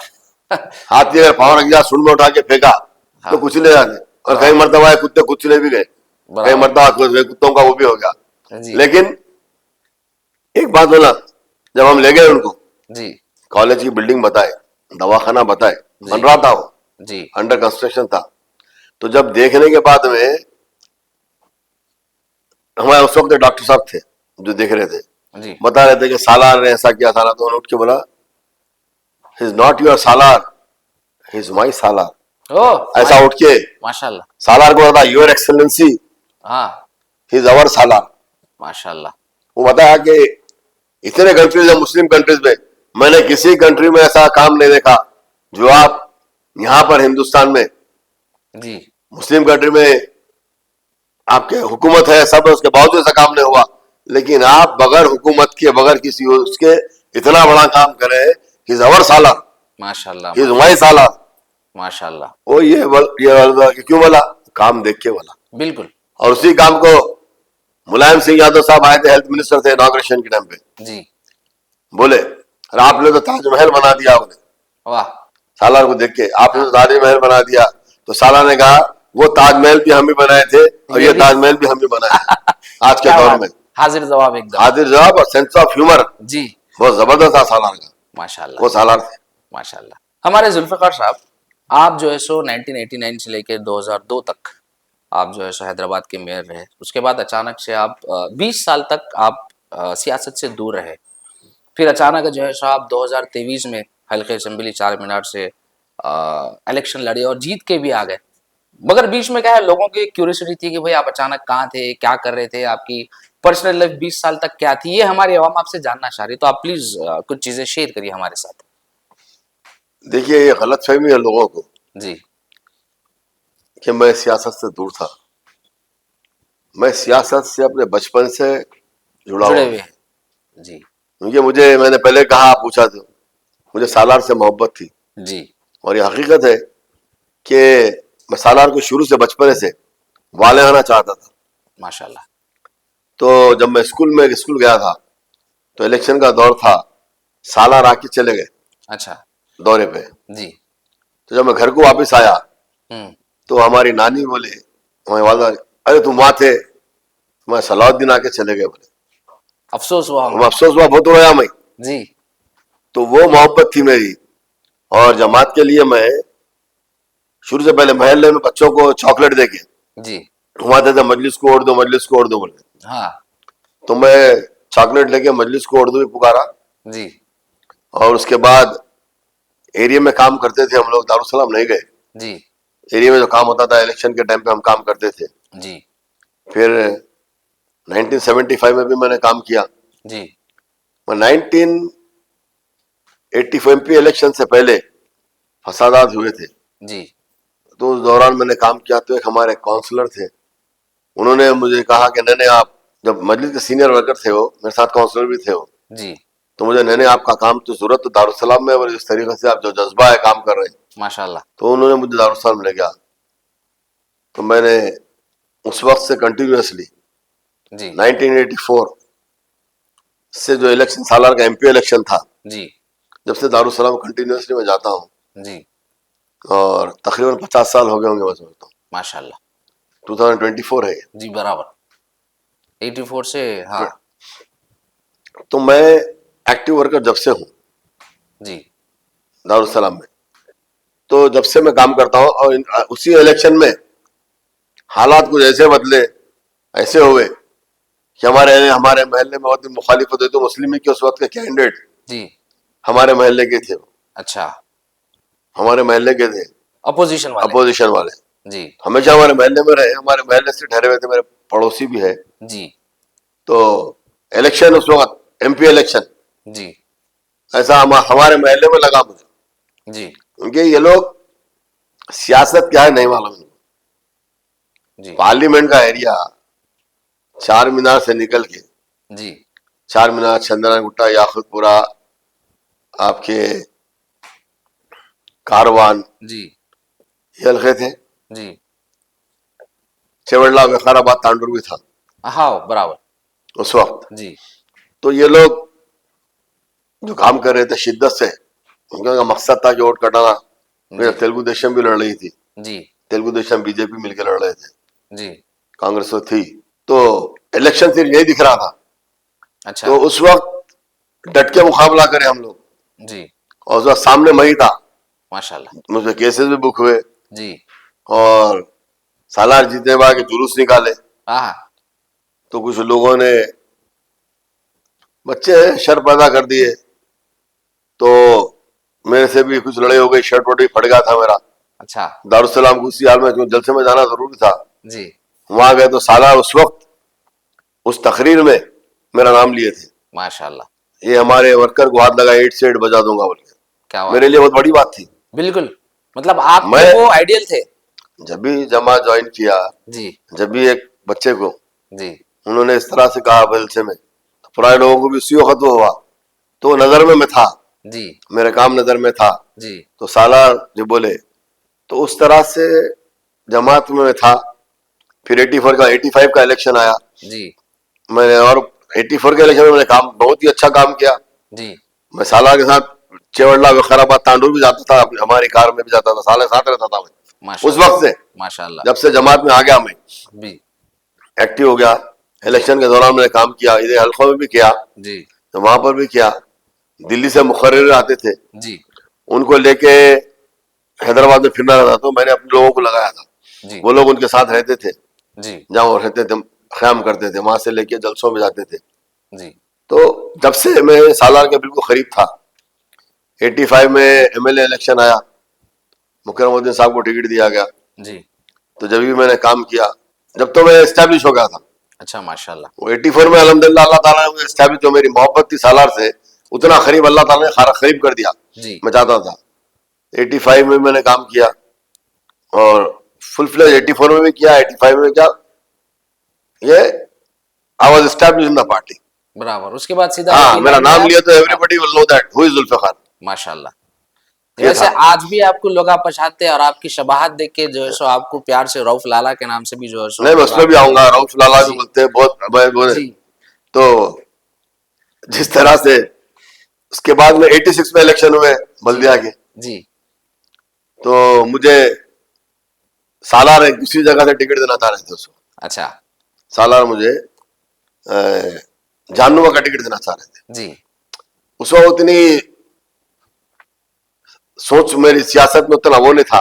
हाथी अगर पाँव रख दिया, सूंड में उठा के फेंका तो कुचले जाते हैं। और कई मरतबा कुत्ते कुचले भी गए, कई मरतबा कुत्तों का वो भी हो गया। जी लेकिन एक बात बोला, जब हम ले गए उनको, जी कॉलेज की बिल्डिंग बताए, दवाखाना बताए, बन रहा था वो, जी अंडर कंस्ट्रक्शन था। तो जब देखने के बाद में, हमारे उस वक्त डॉक्टर साहब थे जो देख रहे थे, जी बता रहे थे कि सालार ने ऐसा किया। सालार तो उन्होंने उठ के बोला, he is not your Salar, he is my Salar. ओ ऐसा उठ के माशाल्लाह, सालार को बता, योर एक्सेलेंसी, हाँ ही इज अवर सालार। माशाल्लाह, वो बताया कि इतने कंट्रीज है, मुस्लिम कंट्रीज में, मैंने किसी कंट्री में ऐसा काम नहीं देखा जो आप यहाँ पर हिंदुस्तान में, जी मुस्लिम कंट्री में आपके हुकूमत है, सब है, उसके बावजूद ऐसा काम नहीं हुआ। लेकिन आप बगैर हुकूमत के, बगैर किसी उसके इतना बड़ा काम करे, ही इज अवर सालार, माशाल्लाह, ही इज माई सालार। माशाल्लाह, वो ये क्यों बोला, काम देख के बोला। बिल्कुल और उसी काम को मुलायम सिंह यादव साहब आए थे, हेल्थ मिनिस्टर थे, इनॉग्रेशन के टाइम पे, जी, बोले अरे आपने तो ताजमहल बना दिया। आपने वाह, सालार को देख के, आपने तो ताजमहल बना दिया। तो सालार ने कहा, वो ताजमहल भी हम ही बनाए थे और ये ताजमहल भी हम ही बनाए थे। आज के दौर में हाजिर जवाब एकदम, हाजिर जवाब और सेंस ऑफ ह्यूमर जी बहुत जबरदस्त था सालार का, माशाल्लाह, वो सालार थे। माशाल्लाह। हमारे जुल्फिकार साहब, आप जो है सो 1989 से लेकर 2002 तक आप जो है सो हैदराबाद के मेयर रहे। उसके बाद अचानक से आप 20 साल तक आप सियासत से दूर रहे। फिर अचानक जो है सो आप 2023 में हल्के असेंबली चार मीनार से इलेक्शन लड़े और जीत के भी आ गए। मगर बीच में क्या है, लोगों की क्यूरियोसिटी थी कि भाई आप अचानक कहाँ थे, क्या कर रहे थे, आपकी पर्सनल लाइफ 20 साल तक क्या थी, ये हमारी आवाम आपसे जानना चाह रही। तो आप प्लीज कुछ चीजें शेयर करिए हमारे साथ। देखिए, ये गलतफहमी है लोगों को जी कि मैं सियासत से दूर था। मैं सियासत से अपने बचपन से जुड़ा जुड़े हुआ हुए हूँ। हैं। जी क्योंकि मैंने पहले कहा, पूछा था, मुझे सालार से मोहब्बत थी। जी और ये हकीकत है कि मैं सालार को शुरू से बचपन से वाले आना चाहता था। माशाल्लाह। तो जब मैं स्कूल गया था तो इलेक्शन का दौर था, सालार आके चले गए अच्छा। दौरे पे। जी। तो जब मैं घर को वापस आया तो हमारी नानी बोले, हमारी वालदा, अरे तुम वहां थे, मैं सलाउद्दीन आके चले गए बोले। अफसोस हुआ मैं होगा। अफसोस हुआ, बहुत रोया मैं। जी तो वो मोहब्बत थी मेरी। और जमात के लिए मैं शुरू से पहले महल्ले में बच्चों को चॉकलेट देके जी घुमाते थे, मजलिस को ओढ़ दो, मजलिस को ओढ़ दो बोले। हाँ तो मैं चॉकलेट लेके मजलिस को ओढ़ दो भी पुकारा। जी और उसके बाद एरिया में काम करते थे हम लोग, दारुसलाम नहीं गए। जी एरिया में जो काम होता था इलेक्शन के टाइम पे हम काम करते थे। जी फिर 1975 में भी मैंने काम किया। जी मैं 1984 एमपी इलेक्शन से पहले फसादात हुए थे, जी तो उस दौरान मैंने काम किया। तो एक हमारे काउंसलर थे, उन्होंने मुझे कहा कि नहीं, आप जब मजलिस के सीनियर वर्कर थे, वो मेरे साथ काउंसलर भी थे वो, जी तो मुझे नहीं, आपका काम तो जरूरत तो दारुसलाम में, और इस तरीके से आप जो जज्बा है काम कर रहे हैं। माशाल्लाह। तो उन्होंने मुझे दारुसलाम ले गया। तो मैंने उस वक्त से कंटिन्यूसली जी 1984 से जो इलेक्शन, सालार का एमपी इलेक्शन था, जी जब से दारुसलाम कंटिन्यूसली मैं जाता हूँ। जी और तकरीबन 50 साल हो गए होंगे मैं समझता हूँ। माशाल्लाह। 2024 है ये। जी बराबर 84 से। हाँ तो मैं एक्टिव वर्कर जब से हूँ जी दारुसलाम में। तो जब से मैं काम करता हूँ, और उसी इलेक्शन में हालात कुछ ऐसे बदले, ऐसे हुए कि हमारे महल्ले में बहुत मुखालिफत हुई। तो मुस्लिम के उस वक्त के कैंडिडेट जी हमारे महल्ले के थे, अच्छा। हमारे महल्ले के थे, अपोजिशन वाले। अपोजिशन वाले। जी हमेशा हमारे महल्ले में रहे, हमारे महल्ले से ठहरे हुए थे, मेरे पड़ोसी भी है। जी तो इलेक्शन उस वक्त एमपी इलेक्शन जी ऐसा हमारे महल्ले में लगा मुझे। जी क्योंकि ये लोग सियासत क्या है नहीं मालूम इनको। जी पार्लियामेंट का एरिया चार मीनार से निकल के, जी चार मीनार, चंदना गुट्टा, याकुतपुरा, आपके कारवान, जी ये हल्के थे। जी चेवड़ला, विकाराबाद, तांडुर भी था हाँ बराबर। उस वक्त। जी तो ये लोग जो काम कर रहे थे शिद्दत से, उनका मकसद था कि वोट कटाना। फिर तेलुगु देशम भी लड़ रही थी, जी तेलुगु देशम बीजेपी मिलकर लड़ रहे थे, जी कांग्रेस तो थी। तो इलेक्शन सिर्फ यही दिख रहा था। अच्छा। तो उस वक्त डट के मुकाबला करे हम लोग, जी और उस वक्त सामने मैं ही था। माशाल्लाह। मुझे केसेस भी बुक हुए, जी और सालार जीतने बाद के जुलूस निकाले। हाँ तो कुछ लोगों ने बच्चे शर पैदा कर दिए, तो मेरे से भी कुछ लड़ाई हो गई, शर्ट वर्ट भी फट गया था मेरा। अच्छा। दारुसलाम को उसी हाल में, जलसे में जाना जरूरी था, जी वहां गए तो सालार उस वक्त उस तकरीर में मेरा नाम लिए थे। माशाल्लाह। ये हमारे वर्कर को हाथ लगा, 8 से 8 बजा दूंगा बोल के। क्या बात। मेरे लिए बहुत बड़ी बात थी। बिल्कुल, मतलब आप मैं तो वो आइडियल थे। जब भी जमा ज्वाइन किया, जी जब भी एक बच्चे को जी उन्होंने इस तरह से कहा जलसे में, तो पुराने लोगों को भी उसी वक्त वो हुआ। तो नजर में मैं था, जी मेरे काम नजर में था। जी तो सालार जो बोले, तो उस तरह से जमात में था। फिर 85 का इलेक्शन आया, जी मैंने, और 84 के इलेक्शन में मैंने काम, बहुत ही अच्छा काम किया। जी मैं सालार के साथ चेवड़ला, विकाराबाद, तांडुर भी जाता था, हमारी कार में भी जाता था, साल साथ रहता था मैं उस माशाल्लाह वक्त से। माशाल्लाह। जब से जमात में आ गया मैं भी एक्टिव हो गया। इलेक्शन के दौरान मैंने काम किया, इधर हल्कों में भी किया, जी तो वहां पर भी किया। दिल्ली से मुखर्रिर आते थे, जी उनको लेके हैदराबाद में फिरना रहता तो मैंने अपने लोगों को लगाया था। जी वो लोग उनके साथ रहते थे, जी जहाँ वो रहते थे ख्याम करते थे, वहां से लेके जलसों में जाते थे। जी तो जब से मैं सालार के बिल्कुल करीब था, 85 में एमएलए इलेक्शन आया, मुकरमुद्दीन साहब को टिकट दिया गया, जी। तो जब भी मैंने काम किया, जब तो मैं एस्टेब्लिश हो गया था। अच्छा माशाल्लाह। वो 84 में अल्हम्दुलिल्लाह अल्लाह ताला ने मुझे एस्टेब्लिश, जो मेरी मोहब्बत थी सालार से, उतना करीब अल्लाह ताला ने करीब कर दिया। जी मैं चाहता था 85 में मैंने काम किया और फुल फ्लेज 84 में भी किया, 85 में क्या, ये I was establish in the party. बराबर। उसके बाद सीधा हाँ, वकील मेरा बन नाम गए लिया तो आप। Everybody will know that who is Zulfikar. माशाल्लाह। ये वैसे था। आज भी आपको लोग आप पछाते हैं और आपकी शबाहत देख के जो है सो आपको प्यार से रऊफ लाला के नाम से भी जो है सो नहीं, मैं लोग उसमें भी आऊंगा, रऊफ लाला भी जी बोलते हैं बहुत बोले। जी तो जिस तरह से उसके बाद में 86 में इलेक्शन हुए बल्दिया के, जी तो मुझे सालार एक दूसरी जगह से टिकट देना चाह रहे थे उसको। अच्छा सालार मुझे जाननुमा का टिकट देना चाह रहे थे। जी उस वक्त उतनी सोच मेरी सियासत में उतना वो नहीं था,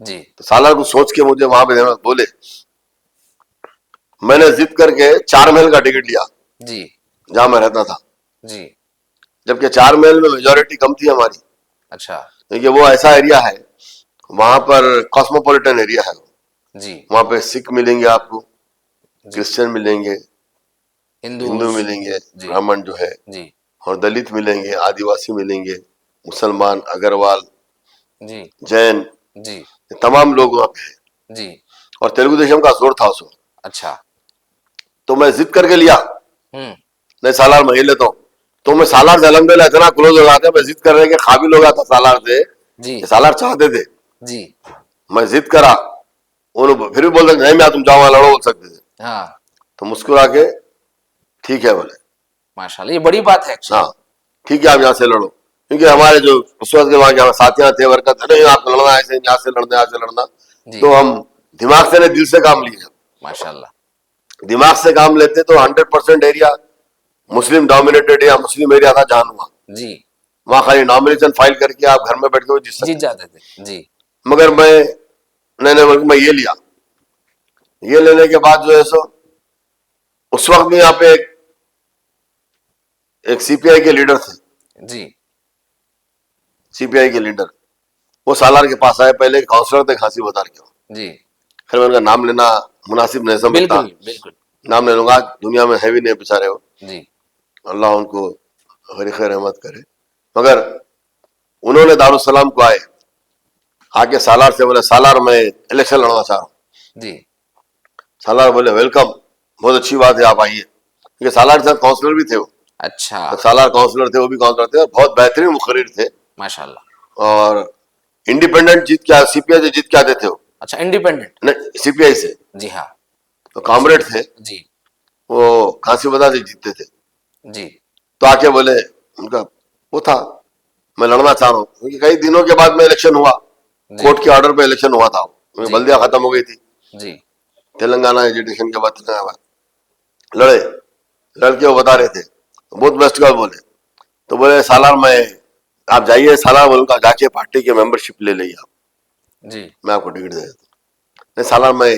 जी तो सालार को सोच के मुझे वहां पे देना बोले। मैंने जिद करके 4 महल का टिकट लिया, जी जहां मैं रहता था, जी। जबकि 4 महल में मेजोरिटी कम थी हमारी, अच्छा क्योंकि वो ऐसा एरिया है, वहां पर कॉस्मोपॉलिटन एरिया है। जी वहां पे सिख मिलेंगे आपको, जी। क्रिश्चियन मिलेंगे, हिंदू हिंदू मिलेंगे, जी ब्राह्मण जो है, जी और दलित मिलेंगे, आदिवासी मिलेंगे, मुसलमान, अग्रवाल, जी जैन, जी ये तमाम लोग वहां पे हैं। जी। और तेलुगु देशम का जोर था उस वक्त। अच्छा तो मैं जिद करके लिया, हम्म। नहीं सालार मैं ही लेता हूँ। तो मैं सालार से अलहमदुलिल्लाह इतना क्लोज हो गया था, मैं जिद कर रहे कि काबिल हो गया था सालार से, जी कि सालार चाहते थे। जी मैं जिद करा, उन्होंने फिर भी बोल रहे नहीं, मैं तुम जाओ लड़ो, बोल सकते थे। हाँ तो मुस्कुरा के ठीक है बोले, माशाल्लाह, ये बड़ी बात है एक्चुअली। हाँ ठीक है आप यहाँ से लड़ो, क्योंकि हमारे जो उस वक्त के वहां के साथियां थे, वर्कर थे, नहीं आपको लड़ना ऐसे, यहाँ से लड़ना, यहाँ से लड़ना। जी तो हम दिमाग से नहीं दिल से काम लिए। माशाल्लाह। दिमाग से काम लेते तो 100% एरिया मुस्लिम डोमिनेटेड या मुस्लिम एरिया था जानवा। जी वहां खाली नॉमिनेशन फाइल करके आप घर में बैठ के जीत जीत सकते। जाते थे। जी मगर मैं ये लिया। ये लेने के बाद जो है सो उस वक्त भी यहाँ पे एक सीपीआई के लीडर थे, जी सीपीआई के लीडर, वो सालार के पास आए, पहले काउंसलर थे खांसी बता के। जी। खैर मैं उनका नाम लेना मुनासिब नहीं समझता, बिल्कुल बिल्कुल। नाम ले लूंगा, दुनिया में है भी नहीं बेचारे वो, जी अल्लाह उनको खैर रहमत करे। मगर उन्होंने दारुसलाम को आए, आके सालार से बोले सालार मैं इलेक्शन लड़ना चाह रहा हूँ। जी सालार बोले वेलकम, बहुत अच्छी बात है आप आइए, क्योंकि सालार साहब काउंसलर भी थे वो। अच्छा तो सालार काउंसलर थे, वो भी काउंसलर थे, और बहुत बेहतरीन मुखर्रिर थे। माशाल्लाह। और इंडिपेंडेंट जीत क्या, सीपीआई से जीत के आते थे वो, अच्छा इंडिपेंडेंट। नहीं सीपीआई से, जी हाँ। तो कॉमरेड थे जी वो, खांसी बता से जीतते थे। जी तो आके बोले, उनका वो था मैं लड़ना चाह रहा हूँ, क्योंकि कई दिनों के बाद में इलेक्शन हुआ, जी कोर्ट के ऑर्डर पे इलेक्शन हुआ था, जी। बल्दिया खत्म हो गई थी, जी तेलंगाना एजुटेशन के बाद तेलंगाना लड़े, लड़के वो बता रहे थे, बहुत बेस्ट का बोले। तो बोले सालार मैं, आप जाइए सालार, बोल उनका जाके पार्टी के मेंबरशिप ले लीजिए आप, जी। मैं आपको टिकट दे देता हूँ। नहीं सालार मैं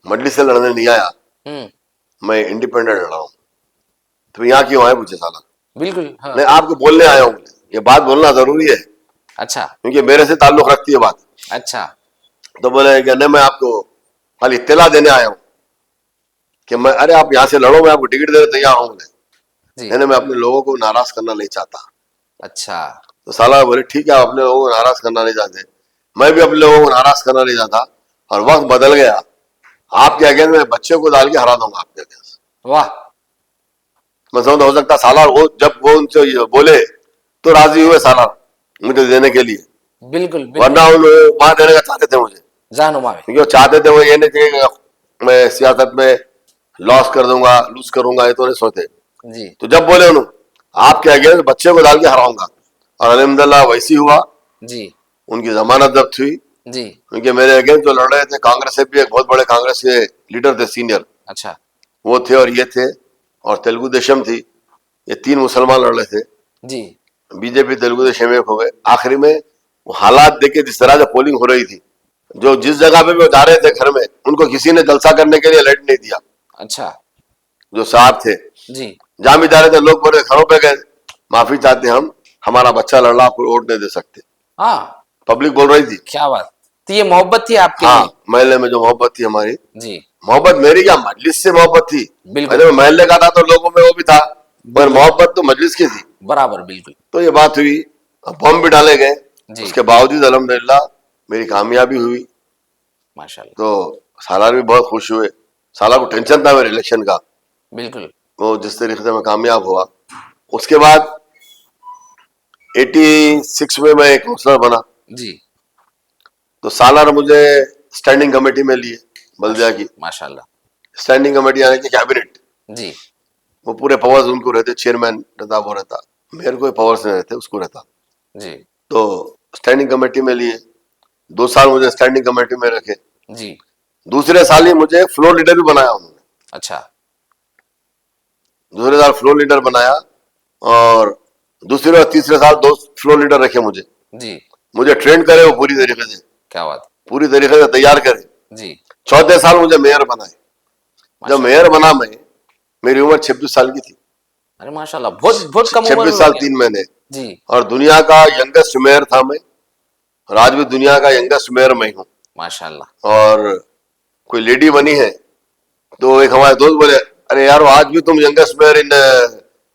मजलिस से लड़ने नहीं आया, मैं इंडिपेंडेंट लड़ा हूँ। तो यहाँ क्यों आए पूछे सालार। बिल्कुल हाँ। नहीं आपको बोलने आया हूँ, ये बात बोलना जरूरी है, अच्छा क्योंकि मेरे से ताल्लुक रखती है बात। अच्छा। तो बोले कि नहीं मैं आपको खाली इत्तला देने आया हूँ कि मैं, अरे आप यहाँ से लड़ो, मैं आपको टिकट देने तैयार हूँ। जी नहीं मैं अपने लोगों को नाराज करना नहीं चाहता। अच्छा। तो साला बोले ठीक है, आप अपने लोगों को नाराज करना नहीं चाहते, मैं भी अपने लोगों को नाराज करना नहीं चाहता। और वक्त बदल गया, आपके अगेंस्ट में बच्चे को डाल के हरा दूंगा आपके अगेंस्ट। वाह। मैं समझता हो सकता सालार वो, जब वो उनसे बोले तो राजी हुए सालार मुझे देने के लिए, बिल्कुल वरना बिल्कुल। उन वहां देने का चाहते थे मुझे, जानूमा में। क्योंकि वो चाहते थे, वो ये नहीं थे कि मैं सियासत में लॉस कर दूंगा, लूज करूंगा, ये तो नहीं सोचते। जी तो जब बोले उन्होंने आपके अगेंस्ट बच्चे को डाल के हराऊंगा, और अल्हम्दुलिल्लाह वैसी हुआ, जी उनकी जमानत जब्त हुई। जी। क्योंकि मेरे अगेंस्ट जो लड़ रहे थे कांग्रेस से भी एक बहुत बड़े कांग्रेस के लीडर थे सीनियर, अच्छा वो थे और ये थे, और तेलुगु देशम थी, ये 3 मुसलमान लड़ रहे थे। जी बीजेपी तेलुगु देशम एक हो गए, आखिरी में वो हालात देखे जिस तरह से पोलिंग हो रही थी, जो जिस जगह पे वो जा रहे थे घर में, उनको किसी ने जलसा करने के लिए लाइट नहीं दिया। अच्छा जो साहब थे जी। जहां भी जा रहे थे, लोग बोले घरों पे गए, माफी चाहते हम, हमारा बच्चा लड़ रहा, आपको वोट नहीं दे सकते। हाँ पब्लिक बोल रही थी। क्या बात, तो ये मोहब्बत थी आपके हाँ, लिए? महल्ले में जो मोहब्बत थी हमारी, जी मोहब्बत मेरी क्या मजलिस से मोहब्बत थी। बिल्कुल। अरे मैं महल्ले का था तो लोगों में वो भी था, पर बिल्कुल। मोहब्बत तो मजलिस की थी। बराबर बिल्कुल। तो ये बात हुई, अब बम भी डाले गए, जी उसके बावजूद अल्हम्दुलिल्लाह मेरी कामयाबी हुई। माशाल्लाह। तो सालार भी बहुत खुश हुए। सालार को टेंशन था मेरे इलेक्शन का, बिल्कुल वो जिस तरीके से मैं कामयाब हुआ। उसके बाद 86 में मैं काउंसलर बना, जी तो सालार मुझे स्टैंडिंग कमेटी में लिए, बल्दिया की माशाल्लाह। स्टैंडिंग कमेटी यानी कि कैबिनेट। जी वो पूरे पावर्स उनको रहते, चेयरमैन रहता, वो रहता, मेरे कोई पावर्स नहीं रहते, उसको रहता। जी तो स्टैंडिंग कमेटी में लिए, 2 साल मुझे स्टैंडिंग कमेटी में रखे। जी दूसरे साल ही मुझे फ्लोर लीडर भी बनाया उन्होंने। अच्छा दूसरे साल फ्लोर लीडर बनाया, और दूसरे और तीसरे साल 2 फ्लोर लीडर रखे मुझे। जी मुझे ट्रेन करे वो पूरी तरीके से, क्या बात। पूरी तरीके से तैयार करे। जी चौथे साल मुझे मेयर बनाए। जब माशाल्लाह। मेयर बना मैं, मेरी उम्र 26 साल की थी। अरे माशाल्लाह, बहुत बहुत कम उम्र 26 में साल हो गया। 3 महीने। जी और दुनिया का यंगेस्ट मेयर था मैं, और आज भी दुनिया का यंगेस्ट मेयर मैं हूँ। माशाल्लाह। और कोई लेडी बनी है, तो एक हमारे दोस्त बोले, अरे यार आज भी तुम यंगेस्ट मेयर इन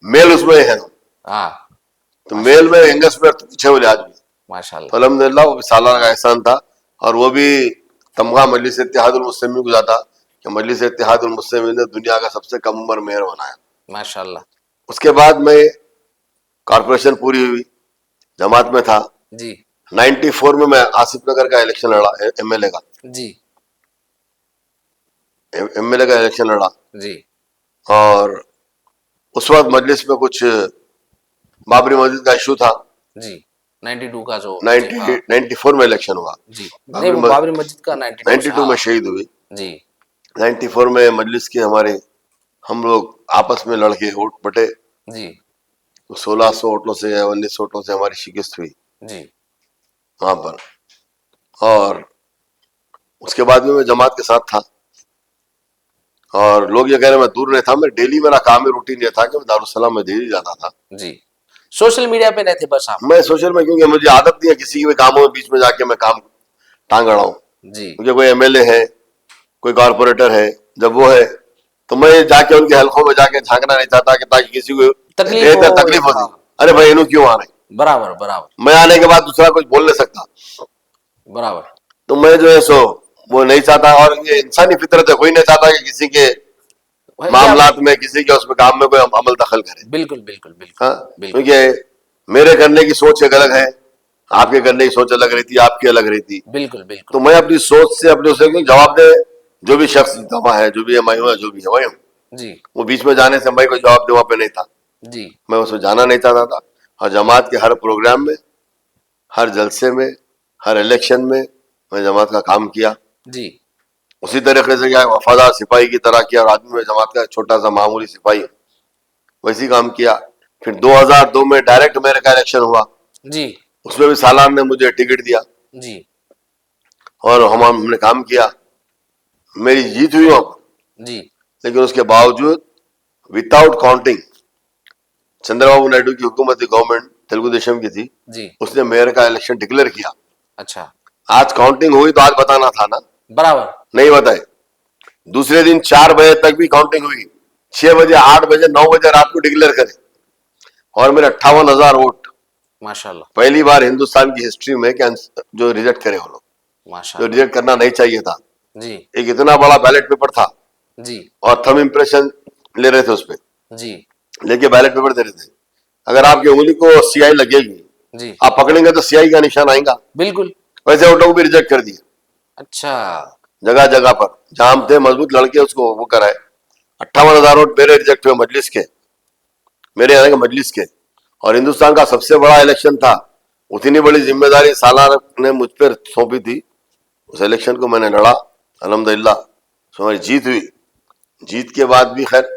मेल उसमें है, हाँ तो मेल में यंगेस्ट मेयर तो पीछे बोले आज भी। माशाल्लाह। तो अल्हम्दुलिल्लाह वो भी सालाना का एहसान था। और वो भी तमगा मजलिस इत्तेहादुल मुस्लिमीन को जाता कि मजलिस इत्तेहादुल मुस्लिमीन ने दुनिया का सबसे कम उम्र मेयर बनाया। माशाल्लाह। उसके बाद मैं कॉर्पोरेशन पूरी हुई, जमात में था। जी 94 में मैं आसिफ नगर का इलेक्शन लड़ा, एमएलए का, जी एमएलए का इलेक्शन लड़ा। जी और उस वक्त मजलिस में कुछ बाबरी मस्जिद का इशू था। जी 92 का जो जी 90 हाँ 94 में इलेक्शन हुआ। जी नहीं, वो बाबरी मस्जिद का 92 से 92 में हाँ शहीद हुई। जी 94 में मजलिस के हमारे, हम लोग आपस में लड़के वोट बटे, जी तो 1600 वोटों से या 1900 वोटों से हमारी शिकस्त हुई जी वहां पर। और उसके बाद में मैं जमात के साथ था। और लोग ये कह रहे मैं दूर नहीं था, मैं डेली, मेरा काम ही रूटीन ये था कि मैं दारुसलाम में डेली जाता था। जी सोशल मीडिया पे रहते बस आप? मैं सोशल में, क्योंकि मुझे आदत नहीं है किसी के भी कामों में बीच में जाके मैं काम टांग अड़ाऊं। जी मुझे कोई एमएलए है, कोई कॉर्पोरेटर है, जब वो है तो मैं जाके उनके हलकों में जाके झांकना नहीं चाहता कि ताकि किसी को तकलीफ हो, तकलीफ होती। हाँ। अरे भाई इन्हों क्यों आ रहे, बराबर बराबर मैं आने के बाद दूसरा कुछ बोल नहीं सकता। बराबर तो मैं जो है सो वो नहीं चाहता, और ये इंसानी फितरत है, कोई नहीं चाहता कि किसी के भाई मामलात में, किसी के उसमें काम में कोई अमल दखल करे। बिल्कुल बिल्कुल बिल्कुल हाँ, बिल्कुल क्योंकि मेरे करने की सोच एक अलग है, आपके करने की सोच अलग रहती, आपकी अलग रहती। बिल्कुल तो बिल्कुल मैं अपनी सोच से, अपने उसे जवाब दे, जो भी शख्स दवा है, जो भी है मैं हूं, जो भी है वही हूँ। जी वो बीच में जाने से मैं कोई जवाब देवा पे नहीं था, जी मैं उसमें जाना नहीं चाहता था। और जमात के हर प्रोग्राम में, हर जलसे में, हर इलेक्शन में मैं जमात का काम किया। जी उसी तरीके से क्या वफादार सिपाही की तरह किया, और आदमी में जमात का छोटा सा मामूली सिपाही वैसी काम किया। फिर 2002 में डायरेक्ट मेयर का इलेक्शन हुआ, जी उसमें भी सालार ने मुझे टिकट दिया जी और हमने काम किया। मेरी जीत हुई वहां पर, जी लेकिन उसके बावजूद विदाउट काउंटिंग, चंद्रबाबू नायडू की हुकूमत थी, गवर्नमेंट तेलुगु देशम की थी, जी उसने मेयर का इलेक्शन डिक्लेयर किया। अच्छा आज काउंटिंग हुई तो आज बताना था ना, बराबर नहीं बताए। दूसरे दिन 4 बजे तक भी काउंटिंग हुई, 6 बजे, 8 बजे, 9 बजे रात को डिक्लेयर करे, और मेरे 58,000 वोट। माशाल्लाह पहली बार हिंदुस्तान की हिस्ट्री में कि जो रिजेक्ट करे वो लोग, जो माशाल्लाह रिजेक्ट करना नहीं चाहिए था। जी एक इतना बड़ा बैलेट पेपर था, जी और थंब इंप्रेशन ले रहे थे उस पर, जी लेके बैलेट पेपर दे रहे थे। अगर आपकी उंगली को सियाई लगेगी, जी आप पकड़ेंगे तो सियाई का निशान आएगा। बिल्कुल वैसे वोटों को भी रिजेक्ट कर दिया, अच्छा जगह जगह पर जाम थे, मजबूत लड़के उसको वो कराए। 58,000 वोट मेरे रिजेक्ट हुए, मजलिस के, मेरे यहाँ के मजलिस के। और हिंदुस्तान का सबसे बड़ा इलेक्शन था, उतनी बड़ी जिम्मेदारी सालार ने मुझ पर सौंपी थी। उस इलेक्शन को मैंने लड़ा, अल्हम्दुलिल्लाह हमारी जीत हुई। जीत के बाद भी खैर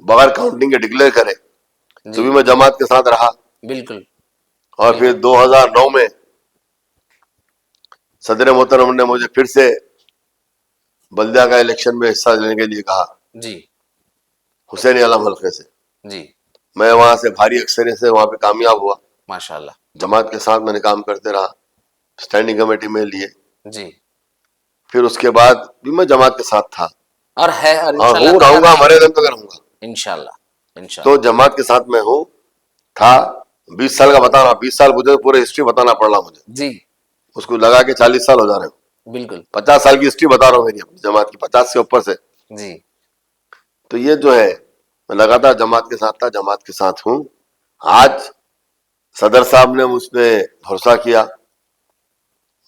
बगैर काउंटिंग के डिक्लेयर करे तो जी भी मैं जमात के साथ रहा। बिल्कुल और फिर 2009 में सदर मोहतरम ने मुझे फिर से बल्दिया का इलेक्शन में हिस्सा लेने के लिए कहा, जी हुसैन आलम हल्के से। जी मैं वहां से भारी अक्सरियत से वहां पे कामयाब हुआ। माशाल्लाह। जमात के साथ मैंने काम करते रहा, स्टैंडिंग कमेटी में लिए। जी फिर उसके बाद भी मैं जमात के साथ था और है और और इंशाल्लाह हूँ, ताला रहूंगा, मरे दम तक रहूंगा। इंशाल्लाह तो इंशाल्लाह। जमात के साथ मैं हूँ, था। 20 साल का बताना, 20 साल मुझे पूरे हिस्ट्री बताना पड़ रहा मुझे, जी उसको लगा के 40 साल हो जा रहे हैं। बिल्कुल 50 साल की हिस्ट्री बता रहा हूँ मेरी अपनी जमात की, 50 से ऊपर से। जी तो ये जो है, मैं लगातार जमात के साथ था, जमात के साथ हूँ। आज सदर साहब ने मुझ पे भरोसा किया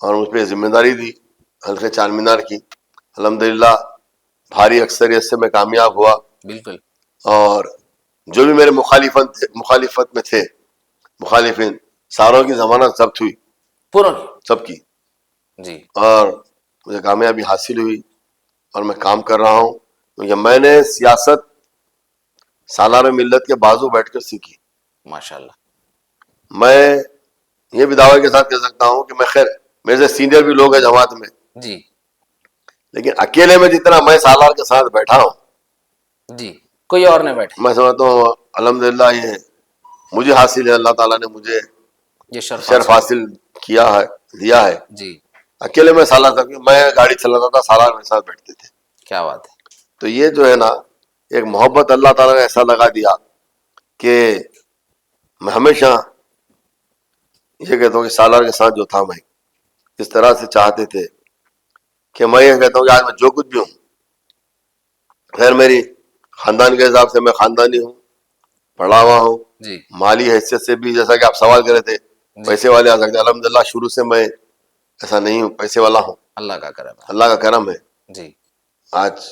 और मुझ पे जिम्मेदारी दी हल्के चार मीनार की। अल्हम्दुलिल्लाह भारी अक्सरियत से मैं कामयाब हुआ बिल्कुल और जो भी मेरे मुखालिफत में थे, मुखालिफिन, सारों की जमानत जब्त हुई, पूर्ण सबकी, जी और मुझे कामयाबी हासिल हुई और मैं काम कर रहा हूँ। क्योंकि मैंने सियासत सालार मिल्लत के बाजू बैठकर सीखी। माशाल्लाह। मैं ये भी दावे के साथ कह सकता हूँ कि मैं, खैर मेरे से सीनियर भी लोग हैं जमात में, जी लेकिन अकेले में जितना मैं सालार के साथ बैठा हूँ, जी कोई और नहीं बैठे। मैं समझता हूँ अल्हम्दुलिल्लाह ये मुझे हासिल है, अल्लाह ताला ने मुझे ये शर्फ हासिल किया है, दिया है। जी अकेले में सालार तक मैं गाड़ी चलाता था, सालार मेरे साथ बैठते थे। क्या बात है। तो ये जो है ना, एक मोहब्बत अल्लाह ताला ने ऐसा लगा दिया कि मैं हमेशा ये कहता हूँ कि सालार के साथ जो था, मैं इस तरह से चाहते थे कि मैं ये कहता हूँ कि आज मैं जो कुछ भी हूँ, खैर मेरी खानदान के हिसाब से मैं खानदानी हूँ, पढ़ा हुआ हूँ, जी माली हैसियत से भी, जैसा कि आप सवाल कर रहे थे, पैसे वाले आ सकते, अल्हम्दुलिल्लाह शुरू से मैं ऐसा नहीं हूँ, पैसे वाला हूँ, अल्लाह का करम है। अल्लाह का करम है। जी आज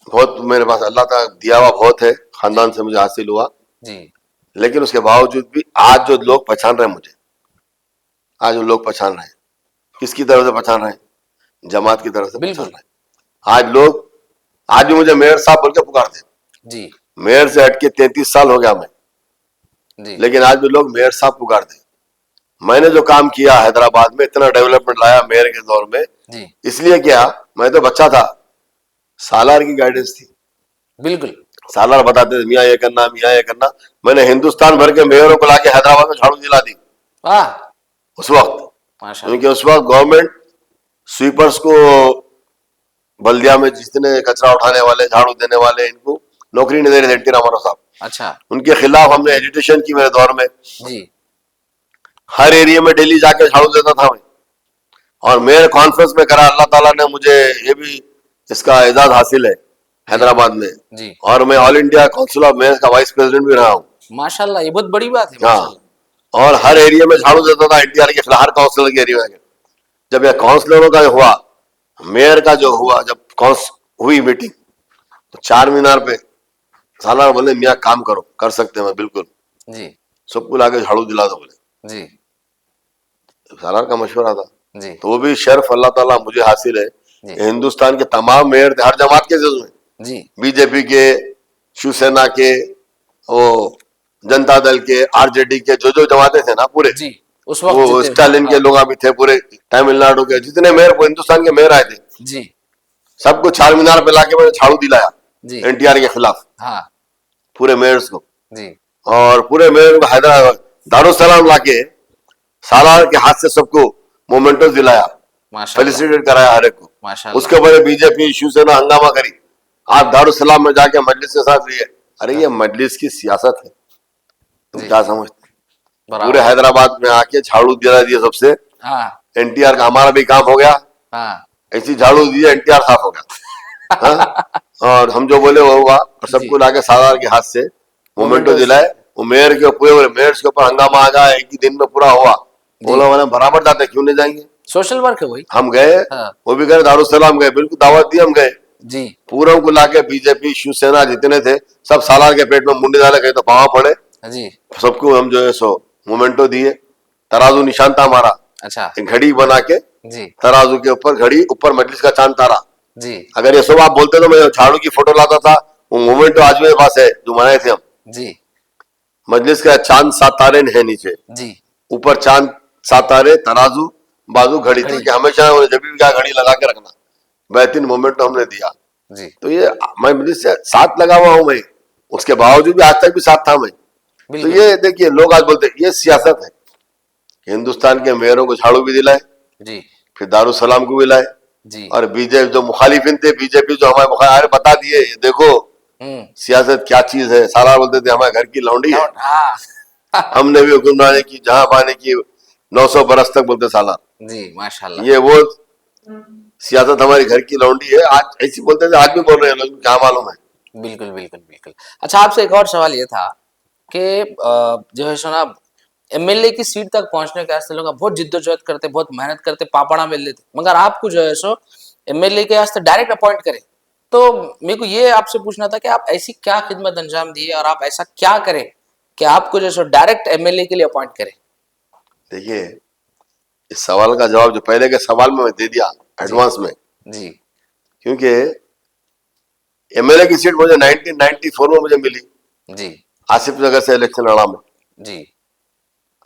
बहुत मेरे पास अल्लाह का दिया हुआ बहुत है, खानदान से मुझे हासिल हुआ। जी लेकिन उसके बावजूद भी आज जो लोग पहचान रहे हैं मुझे, आज वो लोग पहचान रहे हैं, किसकी तरफ से पहचान रहे हैं? जमात की तरफ से पहचान बिल्कुल रहे हैं। आज लोग, आज भी मुझे मेयर साहब बोल के पुकारते हैं। जी मेयर से हटके 33 साल हो गया मैं, जी लेकिन आज भी लोग मेयर साहब पुकारते हैं। मैंने जो काम किया हैदराबाद में, इतना डेवलपमेंट लाया मेयर के दौर में, जी इसलिए किया, मैं तो बच्चा था, सालार की गाइडेंस थी, बिल्कुल सालार बताते थे मियाँ ये करना, मियाँ ये करना। मैंने हिंदुस्तान भर के मेयरों को लाके हैदराबाद में झाड़ू दिला दी वाह उस वक्त, माशाल्लाह। क्योंकि उस वक्त गवर्नमेंट स्वीपर्स को, बल्दिया में जितने कचरा उठाने वाले, झाड़ू देने वाले, इनको नौकरी नहीं दे रहे थे, एंटी रामाराव साहब। अच्छा उनके खिलाफ हमने एजिटेशन की मेरे दौर में, जी हर एरिया में डेली जाके झाड़ू देता था मैं, और मेयर कॉन्फ्रेंस में करा। अल्लाह ताला ने मुझे ये भी इसका एजाज हासिल है हैदराबाद में, जी और मैं all India council of mayors का वाइस प्रेसिडेंट भी रहा हूँ। माशाल्लाह, ये बहुत बड़ी बात है हाँ, माशाल्लाह। और हर एरिया में झाड़ू देता था एनटीआर के खिलाफ, हर काउंसिलर के एरिया में। जब यह काउंसिलरों का हुआ, मेयर का जो हुआ, जब हुई मीटिंग, तो चार मीनार पे सालार बोले मियाँ काम करो, कर सकते हैं, मैं बिल्कुल, जी सबको लाके झाड़ू दिला दो बोले। जी सालार का मशवरा था। जी तो वो भी शर्फ अल्लाह ताला मुझे हासिल है जी कि हिंदुस्तान के तमाम मेयर थे, हर जमात के थे उसमें, जी बीजेपी के, शिवसेना के, वो जनता दल के, आरजेडी के, जो जो जमाते थे ना पूरे, जी उस वक्त वो जितने स्टालिन के लोग भी थे पूरे, तमिलनाडु के जितने मेयर, हिंदुस्तान के मेयर आए थे, जी सबको चार मीनार पे लाके मैंने झाड़ू दिलाया जी एनटीआर के खिलाफ, हाँ पूरे मेयर्स को। जी और पूरे मेयर को हैदराबाद दारुसलाम लाके सालार के हाथ से सबको मोमेंटोस दिलाया, माशाल्लाह फेलिसिटेट कराया हर एक को। माशाल्लाह। उसके बाद बीजेपी शिवसेना हंगामा करी, आप दारुसलाम में जाके मजलिस के साथ लिए। अरे ये मजलिस की सियासत है, तुम जी क्या समझते? पूरे बराबर हैदराबाद में आके झाड़ू दिला दिया सबसे, हाँ एनटीआर का हमारा भी काम हो गया, हाँ ऐसी झाड़ू दी, एनटीआर साफ हो गया। हाँ? और हम जो बोले वो हुआ, और सबको लाके सालार के हाथ से मोमेंटो दिलाए। वो मेयर के पूरे मेयर्स के ऊपर हंगामा आ गया, एक ही दिन में पूरा हुआ। बोला मैंने बराबर जाते, क्यों नहीं जाएंगे? सोशल वर्क है वही। हम गए, हाँ। वो भी गए, दारुसलाम गए, बिल्कुल दावत दी, हम गए। जी पूरों को लाके बीजेपी शिवसेना जितने थे सब सालार के पेट में मुंडी डाले, कहीं तो पावा पड़े, जी सबको हम जो है सो मोमेंटो दिए। तराजू निशान था हमारा, अच्छा एक घड़ी बना के जी तराजू के ऊपर घड़ी, ऊपर मजलिस का चांद तारा। जी अगर ये सब आप बोलते तो मैं झाड़ू की फोटो लाता था, वो मोमेंटो आज मेरे पास है जो बनाए थे हम। जी मजलिस का चांद सात तारे हैं नीचे, जी ऊपर चांद सात तारे, तराजू, बाजू घड़ी थी कि हमेशा जब भी क्या घड़ी लगा के रखना, बेहतरीन मोमेंट तो हमने दिया। जी तो ये मैं मोदी से साथ लगा हुआ हूं मैं, उसके बावजूद भी आज तक भी साथ था मैं। तो बिल्कुल ये देखिए लोग आज बोलते हैं ये सियासत है कि हिंदुस्तान के मेयरों को झाड़ू भी दिलाए, जी फिर दारुसलाम को भी लाए, जी और बीजेपी जो मुखालिफिन थे, बीजेपी जो हमारे मुखालिफ बता दिए ये देखो हम्म सियासत क्या चीज है। साला बोलते थे हमारे घर की लौंडी है, हाँ हमने भी हुक्मरानी की जहां पाने की 900 बरस तक बोलते साला। जी माशाल्लाह। ये वो सियासत हमारी घर की लौंडी है, आज ऐसी बोलते थे, आज भी बोल रहे हैं लोग, क्या मालूम है। बिल्कुल बिल्कुल बिल्कुल। अच्छा आपसे एक और सवाल ये था कि जो है सो ना एमएलए की सीट तक पहुंचने के वास्ते लोग बहुत जिद्दोजहद करते, बहुत मेहनत करते, पापड़ा मिल लेते, मगर आपको जो है सो एमएलए के वास्ते डायरेक्ट अपॉइंट करे। तो मेरे को ये आपसे पूछना था कि आप ऐसी क्या खिदमत अंजाम दिए और आप ऐसा क्या करें कि आपको जो है सो डायरेक्ट एमएलए के लिए अपॉइंट करें। देखिए इस सवाल का जवाब जो पहले के सवाल में मैं दे दिया जी एडवांस में, जी क्योंकि एमएलए की सीट मुझे 1994 में मुझे मिली, जी आसिफ नगर से इलेक्शन लड़ा मैं। जी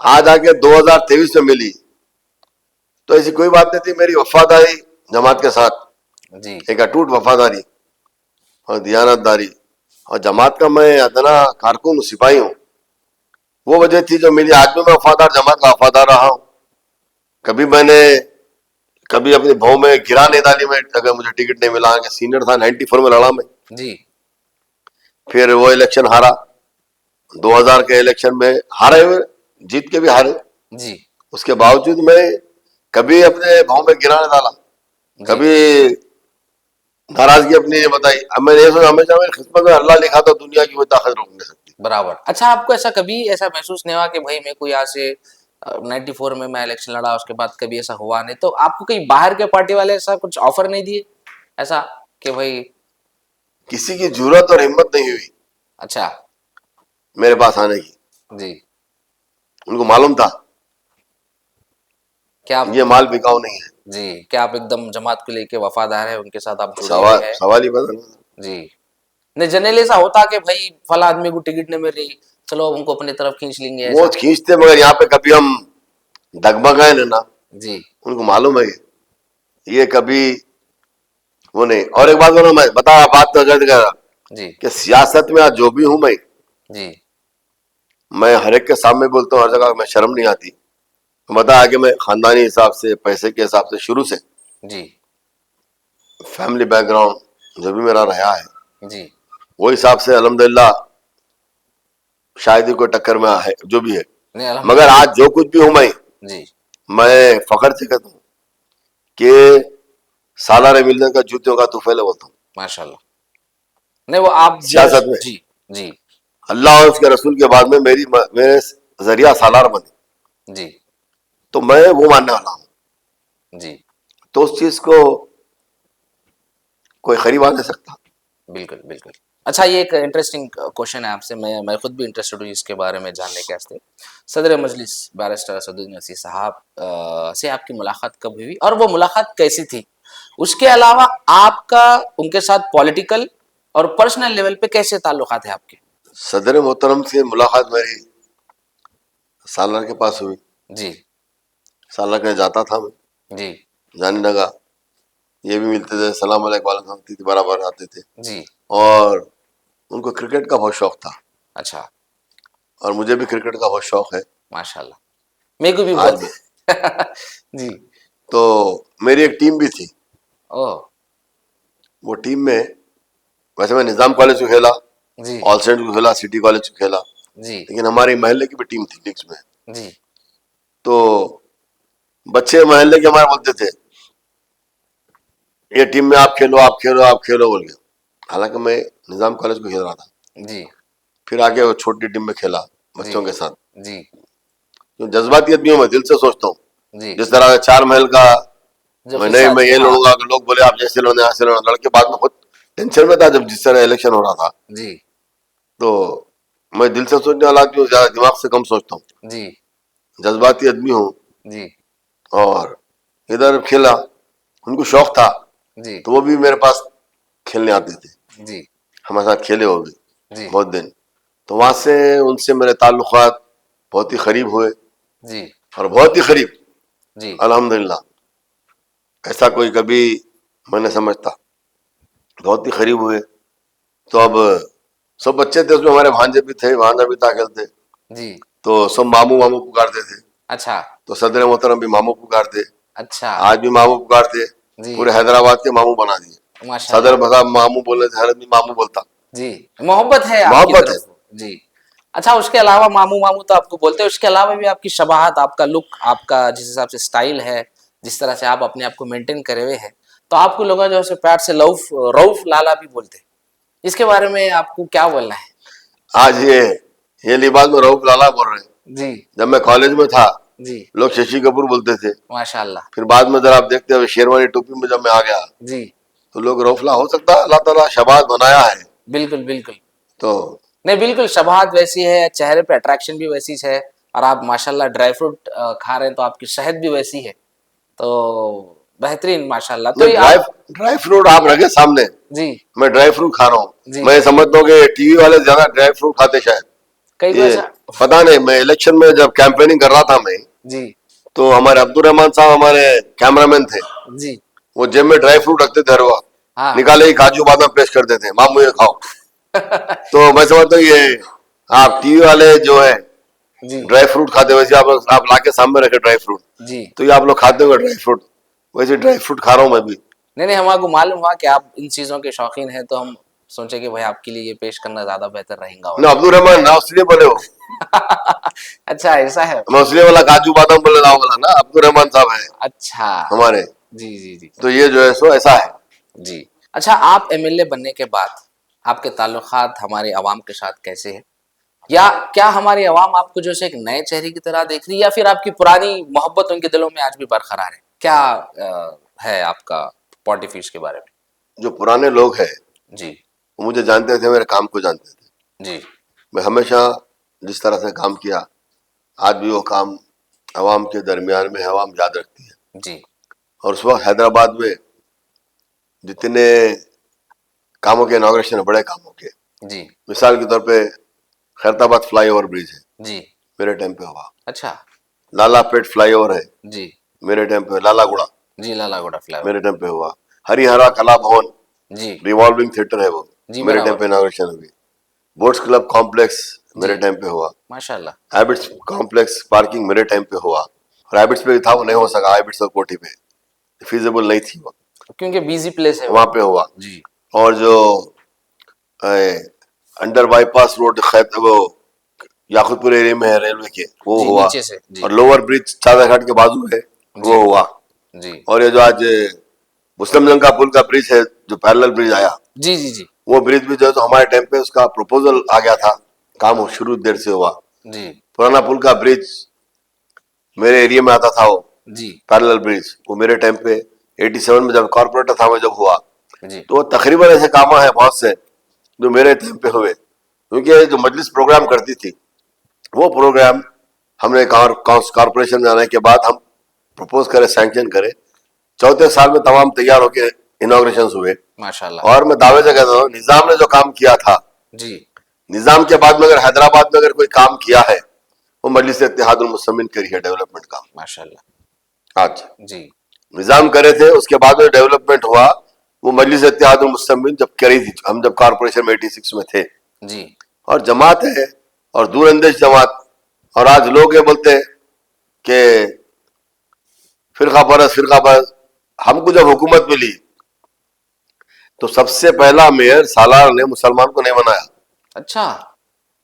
आज आके 2023 में मिली, तो ऐसी कोई बात नहीं थी। मेरी वफादारी जमात के साथ, जी एक अटूट वफादारी और दियानतदारी, और जमात का मैं अदना कारकुन सिपाही हूँ, वो वजह थी जो मेरी। आज भी मैं वफादार, जमात का वफादार रहा हूँ। कभी मैंने कभी अपनी भाव में गिरा नहीं डाली मैं, अगर मुझे टिकट नहीं मिला, सीनियर था, 94 में लड़ा मैं, जी फिर वो इलेक्शन हारा, 2000 के इलेक्शन में हारे हुए, जीत के भी हारे। जी उसके बावजूद मैं कभी अपने भाव में गिरा नहीं डाला, जी कभी नाराजगी अपनी नहीं बताई। अब मैंने ये सोचा हमेशा मेरी किस्मत में अल्लाह लिखा तो दुनिया की कोई ताकत रोक नहीं सकती। बराबर। अच्छा आपको ऐसा कभी ऐसा महसूस नहीं हुआ कि भाई मैं कोई यहाँ से 94 में मैं इलेक्शन लड़ा, उसके बाद कभी ऐसा हुआ नहीं, तो आपको कहीं बाहर के पार्टी वाले ऐसा कुछ ऑफर नहीं दिए ऐसा कि भाई। किसी की जरूरत और हिम्मत नहीं हुई अच्छा मेरे पास आने की। जी उनको मालूम था क्या आप ये माल बिकाऊ नहीं है। जी क्या आप एकदम जमात को लेके वफादार है, उनके साथ आप जुड़े हुए सवाल हैं। सवाल ही बदल। जी नहीं जनरली ऐसा होता कि भाई फला आदमी को टिकट नहीं मिल रही, चलो उनको अपनी तरफ खींच लेंगे वो ऐसा। खींचते, मगर यहाँ पे कभी हम डगमगाए ना, जी उनको मालूम है ये कभी वो नहीं। और एक बात बोलो, मैं बता बात तो कर जी कि सियासत में आज जो भी हूं जी मैं हर एक के सामने बोलता हूँ, हर जगह मैं शर्म नहीं आती। बता आगे मैं खानदानी हिसाब से, पैसे के हिसाब से, शुरू से जी फैमिली बैकग्राउंड जो भी मेरा रहा है, जी वो हिसाब से अल्हम्दुलिल्लाह शायद ही कोई टक्कर में है जो भी है। नहीं मगर अल्हम्दुलिल्लाह। आज जो कुछ भी हूं जी मैं फखर से कहता हूँ कि सालारे मिलने का जूतियों का तूफैल बोलता हूँ माशाल्लाह। नहीं वो आप सियासत में। जी जी अल्लाह और उसके रसूल के बाद में मेरे जरिया सालार बने, जी तो मैं वो मानने वाला हूँ। जी तो उस चीज को कोई खरीद आ नहीं सकता। बिल्कुल बिल्कुल। अच्छा ये एक इंटरेस्टिंग क्वेश्चन है आपसे, मैं खुद भी इंटरेस्टेड हूँ इसके बारे में जानने के वास्ते। सदर मजलिस बैरिस्टर असदुद्दीन ओवैसी साहब से आपकी मुलाकात कब हुई और वो मुलाकात कैसी थी? उसके अलावा आपका उनके साथ पॉलिटिकल और पर्सनल लेवल पे कैसे ताल्लुकात है आपके? सदर मोहतरम से मुलाकात मेरी सालार के पास हुई। जी सालार के जाता था मैं, जी जाने लगा, ये भी मिलते थे, सलाम वालेकुम होती थी, बराबर आते थे। जी और उनको क्रिकेट का बहुत शौक था, अच्छा और मुझे भी क्रिकेट का बहुत शौक है माशाल्लाह। मेरे को भी आज भी। बहुत जी तो मेरी एक टीम भी थी, ओ वो टीम में वैसे मैं निजाम कॉलेज को खेला, जी ऑल सेंट को खेला, सिटी कॉलेज को खेला, जी लेकिन हमारी महल्ले की भी टीम थी लीग्स में। जी तो बच्चे महल्ले के हमारे बोलते थे ये टीम में आप खेलो, आप खेलो, आप खेलो बोल के। हालांकि मैं निजाम कॉलेज को खेल रहा था, जी फिर आगे वो छोटी टीम में खेला जी बच्चों के साथ। जी तो जज्बाती आदमी हूं मैं, दिल से सोचता हूँ। जी जिस तरह चार महल का जो मैं नहीं, किस्सा मैं ये हाँ लड़ूंगा, कि लोग बोले आप जैसे लड़ने ऐसे लड़ने, लड़के बाद में बहुत टेंशन में था जब जिस तरह इलेक्शन हो रहा था। जी तो मैं दिल से सोचने वाला आदमी हूँ, ज्यादा दिमाग से कम सोचता हूँ, जी जज्बाती आदमी हूँ। जी और इधर खेला, उनको शौक था, जी तो वो भी मेरे पास खेलने आते थे, जी हमारे साथ खेले वो भी जी बहुत दिन। तो वहां से उनसे मेरे ताल्लुकात बहुत ही करीब हुए, जी और बहुत ही करीब जी अल्हम्दुलिल्लाह ऐसा कोई कभी मैंने समझता, बहुत ही करीब हुए। तो अब सब बच्चे थे उसमें, हमारे भांजे भी थे, भांजा भी था खेलते, जी। तो सब मामू मामू पुकारते थे। अच्छा तो सदर मोहतरम भी मामू पुकारते, अच्छा। आज भी मामू पुकारते, जी पूरे हैदराबाद के मामू बना दिए। सदर माशाल्लाह। बसा मामू बोले थे, हर आदमी मामू बोलता। जी मोहब्बत है आपकी मोहब्बत है। तरफ। जी। अच्छा उसके अलावा मामू मामू तो आपको बोलते हैं, उसके अलावा भी आपकी शबाहत, आपका लुक, आपका जिस हिसाब से स्टाइल है, जिस तरह से आप अपने आप को मेंटेन करे हुए हैं, तो आपको लोग जो है प्यार से रऊफ रऊफ लाला भी बोलते हैं। इसके बारे में आपको क्या बोलना है? आज ये लिबास में रऊफ लाला बोल रहे हैं। जी जब मैं कॉलेज में था जी लोग शशि कपूर बोलते थे, माशाल्लाह। फिर बाद में जरा आप देखते हो शेरवानी टोपी में जब मैं आ गया जी तो लोग रऊफला हो सकता है, अल्लाह ताला शबाज बनाया है बिल्कुल बिल्कुल। तो। नहीं बिल्कुल शबाहत वैसी है, चेहरे पे अट्रैक्शन भी वैसी है, और आप माशाल्लाह ड्राई फ्रूट खा रहे हैं तो आपकी सेहत भी वैसी है, तो बेहतरीन माशाल्लाह। तो मैं ये ड्राई आप ड्राई फ्रूट आप रखे सामने, जी मैं ड्राई फ्रूट खा रहा जी। हूँ। मैं समझता हूँ कि टीवी वाले ज्यादा ड्राई फ्रूट खाते शायद, कई को ये ऐसा पता नहीं। मैं इलेक्शन में जब कैंपेनिंग कर रहा था मैं, जी तो हमारे अब्दुल रहमान साहब हमारे कैमरामैन थे, जी वो जेब में ड्राई फ्रूट रखते थे, हर वक्त हाँ निकाले ही काजू बादाम पेश करते थे, मामू ये खाओ। तो मैं समझता हूँ ये आप टीवी वाले जो है जी ड्राई फ्रूट खाते, वैसे आप लाके सामने रखे ड्राई फ्रूट, जी। तो ये आप लोग खाते होंगे ड्राई फ्रूट, वैसे ड्राई फ्रूट खा रहा हूँ मैं भी। नहीं नहीं हमारे मालूम हुआ कि आप इन चीजों के शौकीन हैं, तो हम सोचे कि भाई आपके लिए ये पेश करना ज्यादा बेहतर रहेगा। ना अब्दुल रहमान ना उसलिए बोले हो, अच्छा ऐसा है। मैं उसलिए वाला काजू बादाम बोले ना वाला ना, अब्दुल रहमान साहब है अच्छा हमारे, जी जी जी तो ये जो है सो ऐसा है। जी। अच्छा आप एमएलए बनने के बाद आपके ताल्लुकात हमारे अवाम के साथ कैसे हैं, या क्या हमारी अवाम आपको जो है एक नए चेहरे की तरह देख रही है, या फिर आपकी पुरानी मोहब्बत उनके दिलों में आज भी बरकरार है? क्या है आपका पॉइंट ऑफ व्यू के बारे में? जो पुराने लोग हैं जी वो मुझे जानते थे, मेरे काम को जानते थे। जी मैं हमेशा जिस तरह से काम किया, आज भी वो काम अवाम के दरमियान में है, अवाम याद रखती है। जी और उस वक्त हैदराबाद में जितने कामों के इनॉग्रेशन है, बड़े कामों के, जी मिसाल के तौर पे खैरताबाद फ्लाईओवर ब्रिज है, जी। मेरे टाइम पे हुआ। अच्छा लालापेट फ्लाईओवर है, जी मेरे टाइम पे। लालागुड़ा जी लालागुड़ा फ्लाईओवर मेरे टाइम पे हुआ। हरिहरा कला भवन जी रिवॉल्विंग थिएटर है वो, जी मेरे टाइम बराबर पे इनॉग्रेशन हुई। बोट्स क्लब कॉम्प्लेक्स मेरे जी टाइम पे हुआ। माशाल्लाह। हैबिट्स कॉम्प्लेक्स पार्किंग मेरे टाइम पे हुआ, और हैबिट्स पे भी था, वो नहीं हो सका, हैबिट्स और कोठी पे फीजिबल नहीं थी वो, क्योंकि बिजी प्लेस है वहां पे हुआ। जी और जो अंडर बाईपास रोड खैत वो याकुतपुर एरिया में है रेलवे के, वो जी हुआ। नीचे से जी और लोअर ब्रिज चादरघाट के बाजू है, जी वो हुआ। जी और ये जो आज मुस्लिम जंग का पुल का ब्रिज है, जो पैरेलल ब्रिज आया, जी जी जी वो ब्रिज भी जो है तो हमारे टाइम पे उसका प्रपोजल आ गया था, काम शुरू देर से हुआ। जी पुराना पुल का ब्रिज मेरे एरिया में आता था, वो जी पैरेलल ब्रिज, वो मेरे टाइम पे 87 में जब कॉर्पोरेटर था मैं, जब हुआ, जी तो वो तकरीबन ऐसे काम है बहुत से जो मेरे टाइम पे हुए। क्योंकि जो मजलिस प्रोग्राम करती थी, वो प्रोग्राम हमने कॉर्पोरेशन में आने के बाद हम प्रपोज करे, सैंक्शन करे, चौथे साल में तमाम तैयार होके इनॉग्रेशन हुए। माशाल्लाह। और मैं दावे से कहता हूँ, निजाम ने जो काम किया था, जी निजाम के बाद में अगर हैदराबाद में अगर कोई काम किया है, वो मजलिस इत्तेहादुल मुस्लिमीन करी है डेवलपमेंट काम। माशाल्लाह आज जी निजाम करे थे, उसके बाद में डेवलपमेंट हुआ, वो मजलिस इत्तेहादुल मुस्लिमीन जब करी थी, हम जब कॉर्पोरेशन में 86 में थे। जी और जमात है, और दूरअंदेश जमात। और आज लोग ये बोलते हैं कि फिरका परस। हमको जब हुकूमत मिली तो सबसे पहला मेयर सालार ने मुसलमान को नहीं बनाया। अच्छा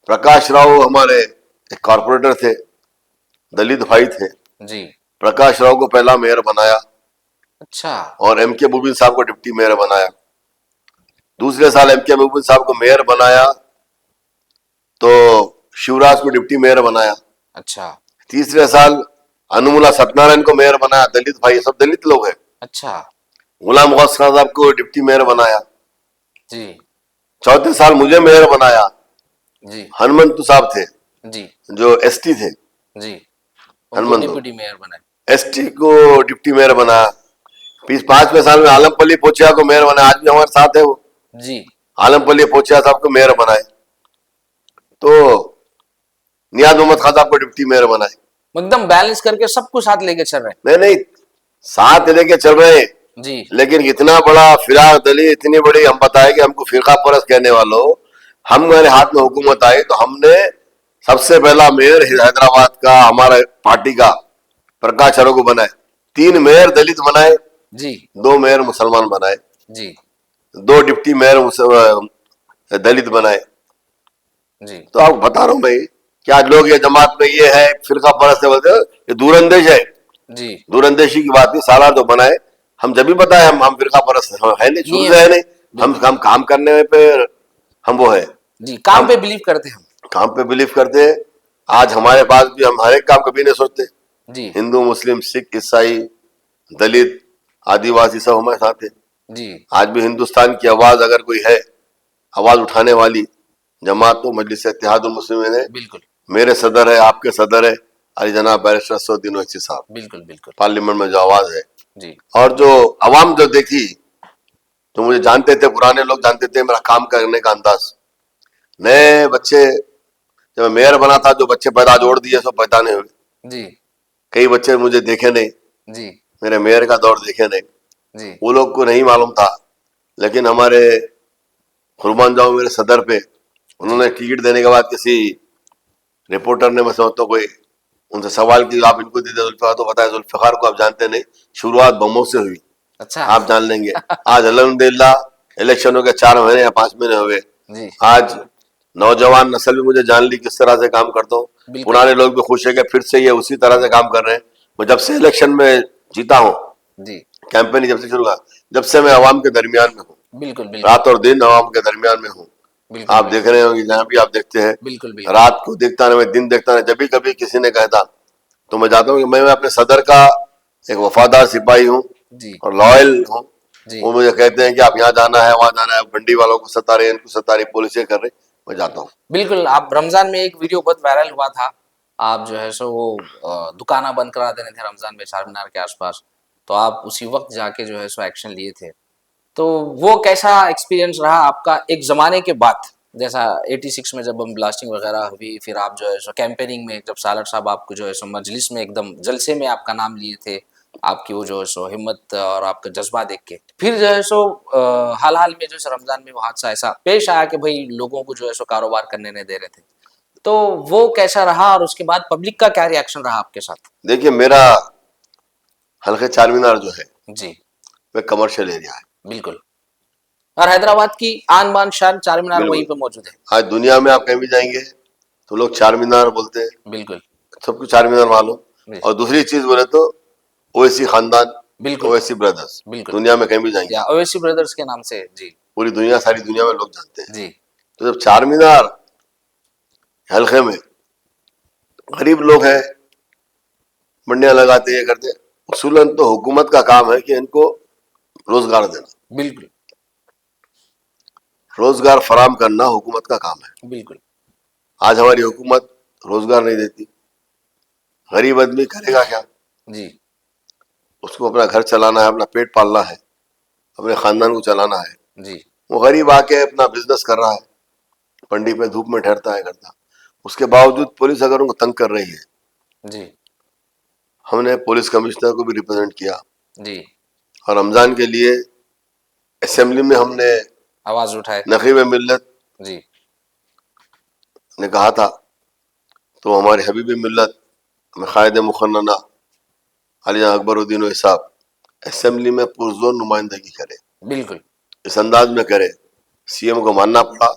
प्रकाश राव हमारे एक कॉर्पोरेटर थे, दलित भाई थे, जी प्रकाश राव को पहला मेयर बनाया, अच्छा और एम के मुबिन साहब को डिप्टी मेयर बनाया। दूसरे साल एम के मुबिन साहब को मेयर बनाया, तो शिवराज को डिप्टी मेयर बनाया। अच्छा तीसरे साल अनुमुला सत्यनारायण को मेयर बनाया, दलित भाई, सब दलित लोग हैं। अच्छा गुलाम गौस खान साहब को डिप्टी मेयर बनाया। जी चौथे साल मुझे मेयर बनाया। जी हनुमंतु साहब थे जी जो एसटी थे, जी हनुमंतु डिप्टी मेयर बनाए। एसटी को डिप्टी मेयर बनाया। फिर 5वें साल में आलमपल्ली पोचिया को मेयर बनाया, आज भी हमारे साथ है वो। जी आलमपल्ली पोचिया साहब को मेयर बनाए, तो नियाज मोहम्मद खान साहब को डिप्टी मेयर बनाए। एकदम बैलेंस करके सबको साथ लेके चल रहे नहीं नहीं, साथ लेके चल रहे हैं, हैं। जी लेकिन इतना बड़ा फिराक दली, इतनी बड़ी, हम बताए कि हमको फिरका परस्त कहने वालों, हमारे हाथ में हुकूमत आई तो हमने सबसे पहला मेयर हैदराबाद का हमारा पार्टी का प्रकाश आरोप को बनाए, 3 मेयर दलित बनाए, जी 2 मेयर मुसलमान बनाए, जी 2 डिप्टी मेयर दलित बनाए। जी तो आप बता रहा हूं भाई कि आज लोग ये जमात में ये है फिरका परस्त है बोलते हैं, ये दूरंदेश है। जी दूरंदेशी की बात नहीं, साला जो बनाए, हम जब भी बताए हम फिरका परस्त है नहीं, शुरू से है नहीं, हम काम करने पे हम वो है, जी काम हम पे बिलीव करते हैं हम। काम पे बिलीव करते हैं। आज हमारे पास भी हम हर एक काम कभी नहीं सोचते, जी हिंदू मुस्लिम सिख ईसाई दलित आदिवासी सब हमारे साथ है। जी आज भी हिंदुस्तान की आवाज अगर कोई है, आवाज उठाने वाली जमात, तो मजलिस इत्तेहादुल मुस्लिमीन है। बिल्कुल मेरे सदर है, आपके सदर है अली जनाब बैरिस्टर असदुद्दीन ओवैसी साहब, बिल्कुल बिल्कुल पार्लियामेंट में जो आवाज है। जी और जो अवाम जो देखी, तो मुझे जानते थे, पुराने लोग जानते थे मेरा काम करने का अंदाज। नए बच्चे, जब मैं मेयर बना था, जो बच्चे पैदा जोड़ दिए सब पहचाने हुए, जी कई बच्चे मुझे देखे नहीं, जी मेरे मेयर का दौर देखे नहीं, जी वो लोग को नहीं मालूम था। लेकिन हमारे कुर्बान जाऊं मेरे सदर पे, उन्होंने टिकट देने के बाद किसी रिपोर्टर ने, मैं समझता हूं कोई, उनसे सवाल की, आप इनको दीजिए जुल्फिकार, तो बताया जुल्फिकार को आप जानते नहीं, शुरुआत बमों से हुई, अच्छा आप जान लेंगे। आज अल्हम्दुलिल्लाह इलेक्शनों के 4 महीने या 5 महीने हुए, जी आज नौजवान नस्ल भी मुझे जान ली किस तरह से काम करता हूँ। बिल्कुल। पुराने लोग भी खुश है कि फिर से ये उसी तरह से काम कर रहे हैं। मैं जब से इलेक्शन में जीता हूँ, जी कैंपेनिंग जब से शुरू हुआ, जब से मैं आवाम के दरमियान में हूँ, बिल्कुल बिल्कुल रात और दिन आवाम के दरमियान में हूँ। बिल्कुल आप देख रहे होंगे, जहाँ भी आप देखते हैं, बिल्कुल बिल्कुल रात को देखता ना, मैं दिन देखता ना, जब भी कभी किसी ने कहता, तो मैं जाता हूँ कि मैं अपने सदर का एक वफादार सिपाही हूँ जी और लॉयल हूँ। जी वो मुझे कहते हैं कि आप यहाँ जाना है, वहां जाना है, बंडी वालों को सता रहे, इनको सता रही, पुलिस कर रही, मैं जाता हूँ। बिल्कुल। आप रमजान में एक वीडियो बहुत वायरल हुआ था, आप जो है सो वो दुकाना बंद करा देने थे रमजान में चार मीनार के आसपास, तो आप उसी वक्त जाके जो है सो एक्शन लिए थे। तो वो कैसा एक्सपीरियंस रहा आपका एक जमाने के बाद, जैसा 86 में जब बम ब्लास्टिंग वगैरह हुई, फिर आप जो है सो कैंपेनिंग में जब सालर साहब आपको जो है सो मजलिस में एकदम जलसे में आपका नाम लिए थे, आपकी वो जो है सो हिम्मत और आपका जज्बा देख के, फिर जो है सो हाल हाल में जो है रमजान में वो हादसा ऐसा पेश आया कि भाई लोगों को जो है सो कारोबार करने नहीं दे रहे थे, तो वो कैसा रहा और उसके बाद पब्लिक का क्या रिएक्शन रहा आपके साथ? देखिए, मेरा हल्के चार मीनार जो है, जी वह कमर्शियल एरिया है। बिल्कुल। और हैदराबाद की आन बान शान चार मीनार वहीं बिल्कुल, पे मौजूद है। आज दुनिया में आप कहीं भी जाएंगे तो लोग चार मीनार बोलते हैं, बिल्कुल सबको चार मीनार मालूम। जी और दूसरी चीज बोले तो ओवैसी खानदान, बिल्कुल ओवैसी ब्रदर्स, बिल्कुल दुनिया में कहीं भी जाएंगे या आप, ओवैसी ब्रदर्स के नाम से। जी पूरी दुनिया, सारी दुनिया में लोग जानते हैं। जी तो जब चार मीनार हल्के में गरीब लोग हैं, मंडियां लगाते, ये करते, उसूलन तो हुकूमत का काम है कि इनको रोजगार देना, बिल्कुल रोजगार फराम करना हुकूमत का काम है। बिल्कुल आज हमारी हुकूमत रोजगार नहीं देती, गरीब आदमी करेगा क्या? जी उसको अपना घर चलाना है, अपना पेट पालना है, अपने खानदान को चलाना है। जी वो गरीब आके अपना बिजनेस कर रहा है, मंडी पे धूप में ठहरता है, करता, उसके बावजूद पुलिस अगर उनको तंग कर रही है, जी हमने पुलिस कमिश्नर को भी रिप्रेजेंट किया, जी और रमजान के लिए असेंबली में हमने आवाज उठाए। नकीब मिल्लत जी ने कहा था, तो हमारे हबीब मिल्लत हमें कायद मुखन्ना अली अकबरुद्दीन ओवैसी साहब असेंबली में पुरजोर नुमाइंदगी करे, बिल्कुल इस अंदाज में करे, सीएम को मानना पड़ा।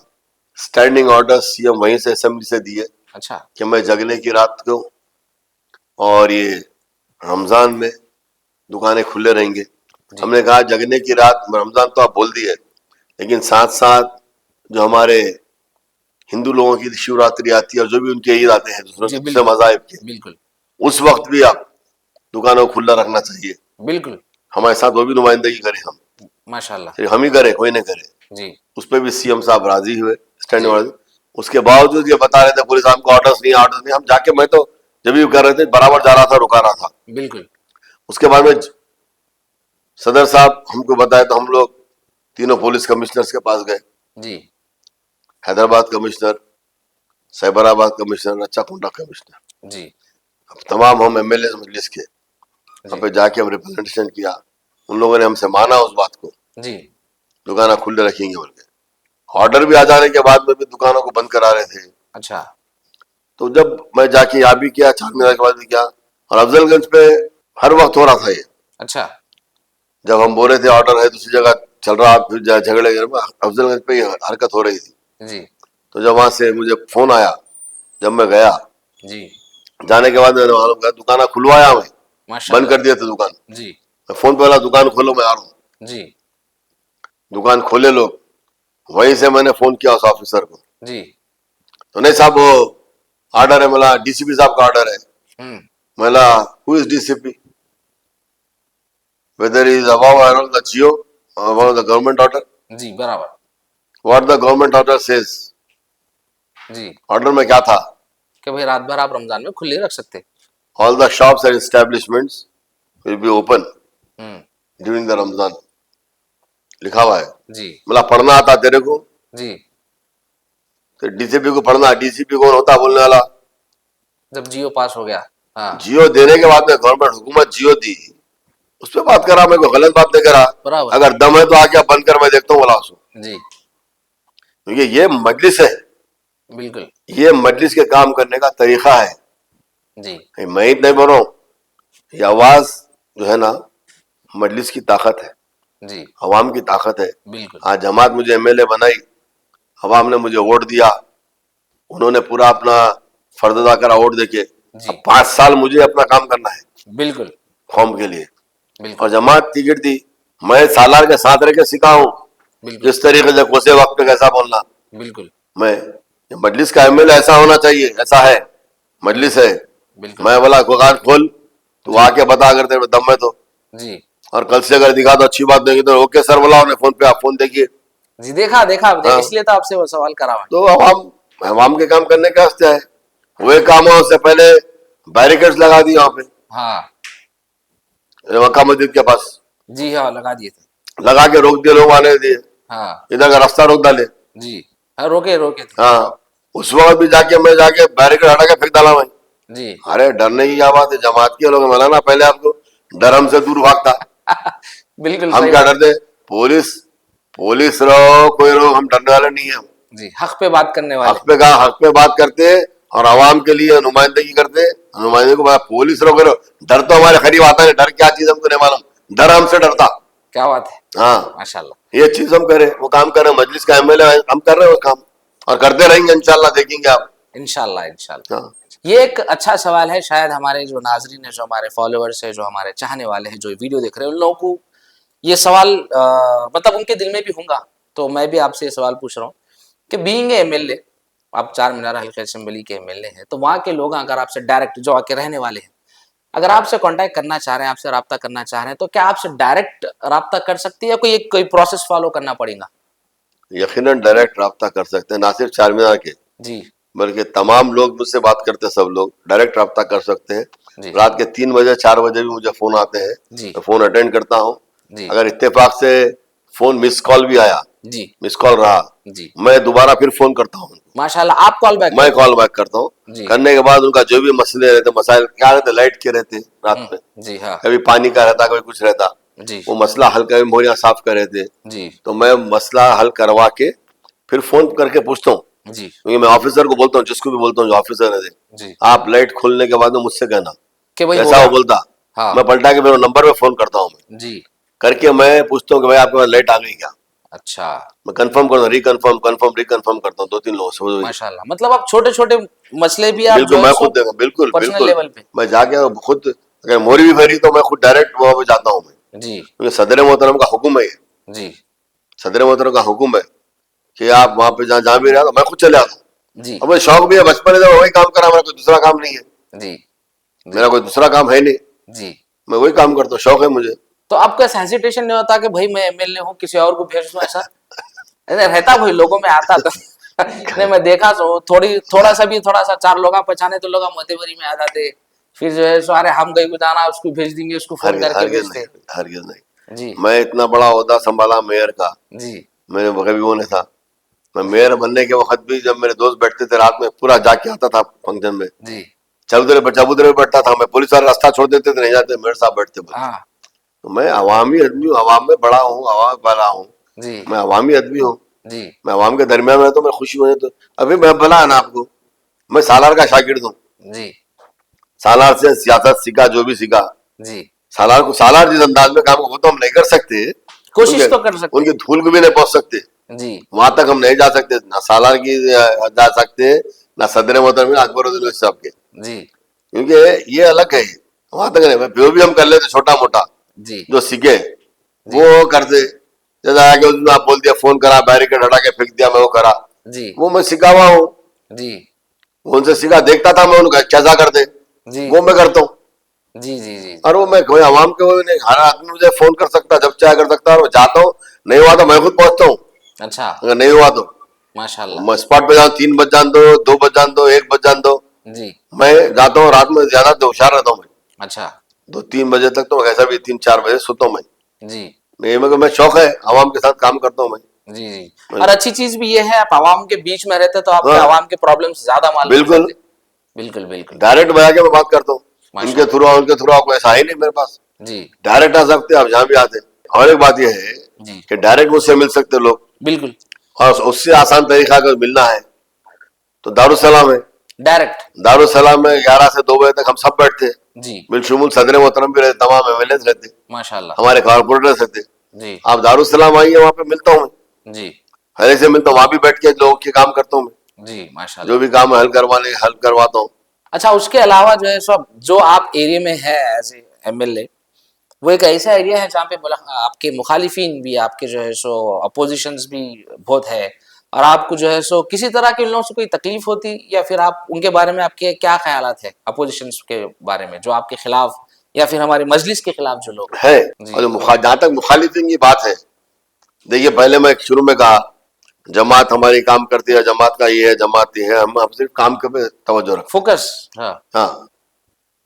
स्टैंडिंग ऑर्डर सीएम वहीं से असेंबली से दिए अच्छा कि मैं जगने की रात को और ये रमजान में दुकानें खुले रहेंगे। जी हमने कहा जगने की रात, रमजान तो आप बोल दिए, लेकिन साथ साथ जो हमारे हिंदू लोगों की शिवरात्रि आती है और जो भी उनके ईद आते हैं दूसरे जी दूसरे बिल्कुल मजाहिब के, बिल्कुल उस वक्त भी आप दुकानों को खुला रखना चाहिए। बिल्कुल हमारे साथ वो भी नुमाइंदगी करें, हम माशाल्लाह। सिर्फ हम ही करें, कोई नहीं करे। जी उस पर भी सीएम साहब राजी हुए, स्टैंडिंग जी ऑर्डर। उसके बावजूद ये बता रहे थे पुलिस हमको ऑर्डर्स नहीं, ऑर्डर्स नहीं। हम जाके, मैं तो जब भी कर रहे थे बराबर जा रहा था, रुका रहा था। बिल्कुल उसके बाद में सदर साहब हमको बताया तो हम लोग तीनों पुलिस कमिश्नर्स के पास गए, जी Hyderabad commissioner, Cyberabad commissioner, Rachakonda commissioner. जी अब तमाम हम एमएलए मजलिस के वहाँ पे जाके हम रिप्रेजेंटेशन किया, उन लोगों ने हमसे माना उस बात को, जी दुकानें खुले रखेंगे बोल के। ऑर्डर भी आ जाने के बाद में भी दुकानों को बंद करा रहे थे। अच्छा तो जब मैं जाके यहाँ भी किया, चार मीनार के बाद भी किया, और अफजलगंज पे हर वक्त हो रहा था ये। अच्छा जब हम बोल रहे थे ऑर्डर है दूसरी जगह चल रहा, फिर झगड़े अफजलगंज पे ही हरकत हो रही थी। जी तो जब वहां से मुझे फोन आया, जब मैं गया, जी जाने के बाद मैंने मालूम किया दुकान खुलवाया, मैं बंद माशाल्लाह कर दिया था दुकान। जी मैं फोन पे वाला दुकान खोलो, मैं आ रहा हूँ। जी दुकान खोले लोग, वहीं से मैंने फोन किया उस ऑफिसर को, जी तो नहीं साहब वो ऑर्डर है, मला डीसीपी साहब का ऑर्डर है। हम्म मला who is DCP, whether is above around the GO, above the government order, जी बराबर what the government order says. जी ऑर्डर में क्या था, कि भाई रात भर आप रमजान में खुले रख सकते। All the shops and establishments will be open hmm during the Ramzan, लिखा हुआ है। जी मतलब पढ़ना आता तेरे को, जी तो डीसीपी को पढ़ना, डीसीपी कौन होता बोलने वाला। जब जियो पास हो गया हाँ जियो देने के बाद में गवर्नमेंट हुकूमत जियो दी, उस पर बात करा, मैं कोई गलत बात नहीं करा। बराबर अगर दम है तो आके आप बंद कर, मैं देखता हूँ बोला उसको, जी क्योंकि ये मजलिस है, बिल्कुल ये मजलिस के काम करने का तरीका है। जी मैं ही नहीं बोल रहा हूँ, ये आवाज जो है ना, मजलिस की ताकत है, जी अवाम की ताकत है। बिल्कुल आज जमात मुझे एमएलए बनाई, अवाम ने मुझे वोट दिया, उन्होंने पूरा अपना फर्ज अदा करा वोट देके। जी अब 5 साल मुझे अपना काम करना है बिल्कुल कौम के लिए, और बिल्कुल जमात टिकट दी, मैं सालार के साथ रह के सीखा हूँ बिल्कुल किस तरीके से कोसे वक्त पे कैसा बोलना। बिल्कुल मैं ये मजलिस का एमएलए ऐसा होना चाहिए, ऐसा है, मजलिस है। बिल्कुल मैं बोला दुकान खोल, तू आके बता अगर तेरे में दम है तो, जी और कल से अगर दिखा तो अच्छी बात नहीं तो ओके सर बोला उन्हें फोन पे, आप फोन देखिए। जी देखा देखा हाँ। इसलिए तो आपसे वो सवाल करा हुआ तो अवाम के काम करने के वास्ते है, हुए काम है, उससे पहले बैरिकेड्स लगा दी वहां पे हाँ मक्का मस्जिद के पास, जी हाँ लगा दिए थे लगा के रोक दिए, लोग आने दिए, हाँ इधर का रास्ता रोक डाले। जी हाँ रोके रोके थे हाँ, उस वक्त भी जाके मैं जाके बैरिकेड हटा के फेंक डाला मैं। जी अरे डरने की क्या बात है, जमात के लोग मलाना पहले आपको, डर हमसे दूर भागता, बिल्कुल हम सही क्या बात। डरते, पुलिस पुलिस रहो कोई रहो, हम डरने वाले नहीं है। जी हक पे बात करने वाले हक पे कहा, हक पे बात करते और आवाम के लिए नुमाइंदगी करते, नुमाइंदगी को पुलिस रहो करो, डर तो हमारे करीब आता है, डर क्या चीज हमको नहीं मालूम, डर हमसे डरता। क्या बात है हाँ, माशाल्लाह ये चीज हम करें, वो काम करें, मजलिस का एमएलए हम कर रहे हैं वो काम, और करते रहेंगे इंशाल्लाह, देखेंगे आप। इंशाल्लाह इंशाल्लाह। हाँ, ये एक अच्छा सवाल है, शायद हमारे जो नाजरीन है, जो हमारे फॉलोअर्स है, जो हमारे चाहने वाले हैं, जो वीडियो देख रहे हैं, उन लोगों को ये सवाल मतलब उनके दिल में भी होगा, तो मैं भी आपसे ये सवाल पूछ रहा हूँ कि बीइंग एमएलए, आप चार मीनार हल्का असेंबली के एमएलए हैं, तो वहाँ के लोग अगर आपसे डायरेक्ट, जो आके रहने वाले हैं, अगर आपसे कांटेक्ट करना चाह रहे हैं, आपसे राब्ता करना चाह रहे हैं, तो क्या आपसे डायरेक्ट राब्ता कर सकती है या कोई प्रोसेस फॉलो करना पड़ेगा? यकीनन डायरेक्ट राब्ता कर सकते हैं, ना सिर्फ चार मीनार के जी बल्कि तमाम लोग मुझसे बात करते हैं, सब लोग डायरेक्ट राब्ता कर सकते हैं। जी रात के 3 बजे 4 बजे भी मुझे फोन आते हैं, जी मैं फोन अटेंड करता हूँ। जी अगर इत्तेफाक से फोन मिस कॉल भी आया, जी मिस कॉल रहा, जी मैं दोबारा फिर फोन करता हूँ, माशाल्लाह, आप कॉल बैक मैं कॉल बैक करता हूँ। जी करने के बाद उनका जो भी मसले रहते, मसाइल क्या रहते, लाइट के रहते रात में, जी हाँ कभी पानी का रहता, कभी कुछ रहता, जी वो मसला हल कर, मोहरिया साफ कर रहे थे, जी तो मैं मसला हल करवा के फिर फोन करके पूछता हूँ, जी क्योंकि मैं ऑफिसर को बोलता हूँ, जिसको भी बोलता हूँ जो ऑफिसर है, जी आप लाइट खोलने के बाद में मुझसे कहना कि भाई हो कैसा वो गया। बोलता, हाँ मैं पलटा के मेरे नंबर पे फोन करता हूँ, मैं जी करके मैं पूछता हूँ कि भाई आपके पास लाइट आ गई क्या, अच्छा मैं कंफर्म करता हूँ, रिकन्फर्म कंफर्म रिकन्फर्म करता हूँ 2-3 लोगों से। माशाल्लाह, मतलब आप छोटे छोटे मसले भी आप बिल्कुल जो है मैं सो खुद देखा, बिल्कुल पर्सनल बिल्कुल, लेवल पे। मैं जाके खुद, अगर मोरी भी भरी तो मैं खुद डायरेक्ट वहां पे जाता हूँ मैं, जी क्योंकि सदर मोहतरम का हुक्म है ये, जी सदर मोहतरम का हुक्म है कि आप वहां पे जहाँ भी रहा तो मैं खुद चले आता हूँ। जी और मुझे शौक भी है, बचपन से वही काम करा, मेरा कोई दूसरा काम नहीं है, जी मेरा कोई दूसरा काम है नहीं, जी मैं वही काम करता हूँ, शौक है मुझे। तो आपका हेजिटेशन नहीं होता कि भाई मैं एमएलए हूँ, किसी और को भेज दूं, ऐसा ऐसा रहता भाई लोगों में आता तो नहीं, मैं देखा तो थोड़ा सा चार लोग पहचाने तो लोग मोतेबरी में आ जाते, फिर जो है सो अरे हम कहीं को जाना, उसको भेज देंगे, उसको फोन करके हरगिज भेजते। नहीं, हरगिज नहीं। जी मैं इतना बड़ा ओहदा संभाला मेयर का, जी मैंने कभी वो नहीं था, मैं मेयर बनने के वक्त भी जब मेरे दोस्त बैठते थे रात में, पूरा जाके आता था फंक्शन में, जी चबूतरे पे बैठता था मैं, पुलिस वाले रास्ता छोड़ देते थे, नहीं जाते, मेरे साथ बैठते बोले। हाँ तो मैं अवामी आदमी हूँ, अवाम में बड़ा हूँ, अवाम में पला हूँ, जी मैं अवामी आदमी हूँ, जी मैं अवाम के दरमियान में, तो मैं खुशी हुई। तो अभी मैं भला है ना आपको, मैं सालार का शागिर्द हूँ, जी सालार से सियासत सीखा, जो भी सीखा। जी। सालार को, सालार जिस अंदाज में काम, वो तो हम नहीं कर सकते, कोशिश तो कर सकते उनकी धूल को भी नहीं पहुंच सकते, हैं। जी वहां तक हम नहीं जा सकते, ना सालार की जा सकते, ना सदर मोहतरम अकबरुद्दीन साहब के, जी क्योंकि ये अलग है, वहां तक नहीं। जो भी हम कर लेते छोटा मोटा जी जो सीखे वो करते, जैसा आगे उसमें आप बोल दिया, फोन करा, बैरिकेड हटा के फेंक दिया, मैं वो करा, जी वो मैं सीखा हुआ हूँ, जी वो उनसे सीखा, देखता था मैं उनका कैसा करते, जी वो मैं करता हूँ। जी जी जी और वो मैं कोई आवाम के वो नहीं, हर आदमी मुझे फोन कर सकता, जब चाहे कर सकता, और मैं जाता हूँ, नहीं हुआ तो मैं खुद पहुंचता हूँ, अच्छा अगर नहीं हुआ तो माशाल्लाह। मैं स्पॉट पे जाऊँ, 3 बज जान दो, 2 बज जान दो, 1 बज जान दो, जी मैं जाता हूँ, रात में ज्यादा तो होशियार रहता हूँ मैं, अच्छा 2-3 बजे तक तो कैसा भी 3-4 बजे सोता हूँ मैं, जी मैं शौक है, आवाम के साथ काम करता हूँ मैं। जी जी। और अच्छी चीज भी ये है, आप आवाम के बीच में रहते तो आपको हाँ आवाम के प्रॉब्लम्स ज्यादा मालूम हो बिल्कुल, जाते। बिल्कुल बिल्कुल। डायरेक्ट बजा के मैं बात करता हूँ, इनके माशाल्लाह। थ्रू उनके थ्रू, आपको ऐसा है नहीं मेरे पास, जी डायरेक्ट आ सकते हैं आप जहाँ भी आते हैं। और एक बात यह है जी कि डायरेक्ट मुझसे मिल सकते लोग, बिल्कुल। और उससे आसान तरीका अगर मिलना है तो दारुसलाम है, डायरेक्ट। दारुसलाम में 11 से 2 बजे तक हम सब बैठते हैं, जी बिलशुमुल सदर मोहतरम भी रहते, तमाम एमएलए रहते, माशाल्लाह। हमारे कारपोरेटर्स रहते, जी आप दारुसलाम आइए, वहां पे मिलता हूँ मैं, जी हर एक से मिलता हूँ, वहां भी बैठ के लोगों के काम करता हूँ मैं, जी जो माशाल्लाह। भी काम है हल करवाता हूँ। अच्छा उसके अलावा जो है सब जो आप एरिया में है एज ए एमएलए, वो एक ऐसा एरिया है जहाँ पे आपके मुखालिफिन भी, आपके जो है सो अपोजिशंस भी बहुत है, और आपको जो है सो किसी तरह के उन लोगों से कोई तकलीफ होती, या फिर आप उनके बारे में आपके क्या ख्यालात है अपोजिशंस के बारे में जो आपके खिलाफ या फिर हमारे मजलिस के खिलाफ जो लोग है। हैं। और जी जहां तक मुखालिफिन की बात है, देखिए पहले मैं शुरू में कहा, जमात हमारी काम करती है, जमात का ये है, जमात ये है, हम सिर्फ काम के पे तवज्जो रखते हैं। फोकस। हाँ हाँ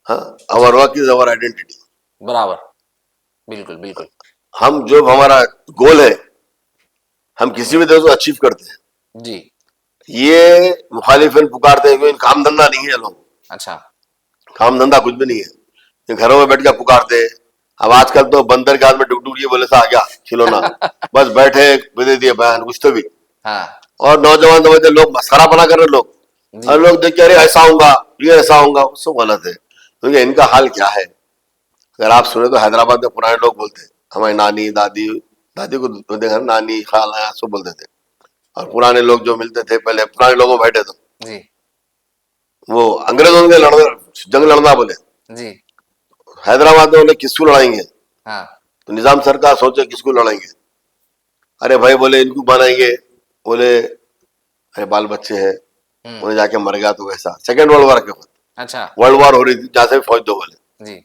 हाँ, जी our work is our identity, बराबर। बिल्कुल बिल्कुल। हम जो हमारा गोल है, हम किसी भी तरह से अचीव करते हैं। जी ये मुखालिफिन पुकारते हैं कि काम धंधा नहीं है, लोग अच्छा काम धंधा कुछ भी नहीं है, ये घरों में बैठ के पुकारते हैं। अब आजकल तो बंदर के हाथ में डुगडुग ये बोले सा आ गया खिलौना, बस बैठे दे दिए बयान कुछ तो भी, हाँ और नौजवान समझते लोग मस्करा बना कर रहे लोग, जी और लोग देख के अरे ऐसा होगा, ये ऐसा होगा, सब गलत है, क्योंकि इनका हाल क्या है। अगर आप सुने तो हैदराबाद में पुराने लोग बोलते हैं, हमारी नानी दादी, दादी को देखा, नानी खाला सब बोलते थे, और पुराने लोग जो मिलते थे पहले, पुराने लोगों बैठे तो जी वो अंग्रेजों के जंग लड़ना बोले, जी हैदराबाद में बोले किसको लड़ाएंगे, हाँ तो निजाम सरकार सोचे किसको लड़ाएंगे, अरे भाई बोले इनको बनाएंगे, बोले अरे बाल बच्चे हैं, उन्हें जाके मर गया तो वैसा, सेकेंड वर्ल्ड वॉर के वक्त, अच्छा वर्ल्ड वॉर हो रही थी, जहां से फौज दो बोले, जी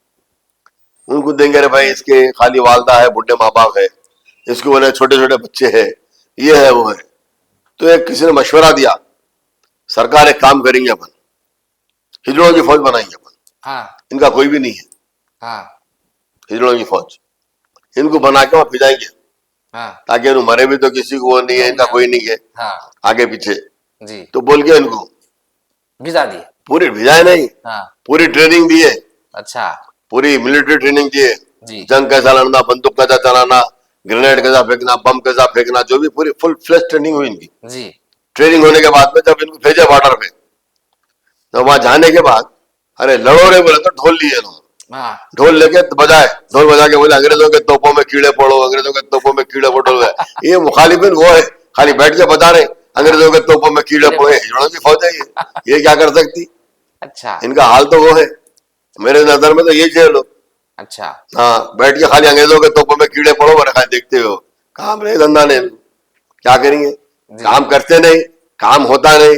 उनको देंगे, अरे भाई इसके खाली वालदा है, बुढ़े माँ बाप है, इसको बोले छोटे छोटे बच्चे हैं, ये है वो है। तो एक किसी ने मशवरा दिया, सरकार एक काम करेंगे अपन, हिजड़ों की फौज बनाएंगे अपन, हाँ इनका कोई भी नहीं है, हाँ हिजड़ों की फौज, इनको बना के वहां भिजाएंगे, हाँ ताकि इन्हों मरे भी तो किसी को वो नहीं है, इनका कोई नहीं है हाँ आगे पीछे। जी तो बोल के इनको भिजा दिए। पूरी भिजाए नहीं, हाँ पूरी ट्रेनिंग दिए, अच्छा पूरी मिलिट्री ट्रेनिंग दिए, जी जंग कैसा लड़ना, बंदूक कैसा चलाना, ग्रेनेड कैसा फेंकना, बम कैसा फेंकना, जो भी पूरी फुल फ्लैश ट्रेनिंग हुई इनकी। जी ट्रेनिंग होने के बाद में जब इनको भेजे बॉर्डर पे, तो वहां जाने के बाद अरे लड़ो रे बोले तो ढोल लिए इन्होंने, हाँ ढोल लेके बजाए, ढोल बजा के बोले अंग्रेजों के तोपों में कीड़े पड़ो, अंग्रेजों के तोपों में कीड़े पड़ो। ये मुखालिफिन वो है, खाली बैठ के बता रहे अंग्रेजों के तोपों में कीड़े पड़े, हिजड़ों की फौज है ये क्या कर सकती, अच्छा इनका हाल तो वो है, मेरे नजर में तो ये है लोग। अच्छा हाँ, बैठ के खाली अंग्रेजों के तोपों में कीड़े पड़ो और खाली देखते हो, काम नहीं धंधा नहीं, क्या करेंगे, जी काम करते नहीं, काम होता नहीं।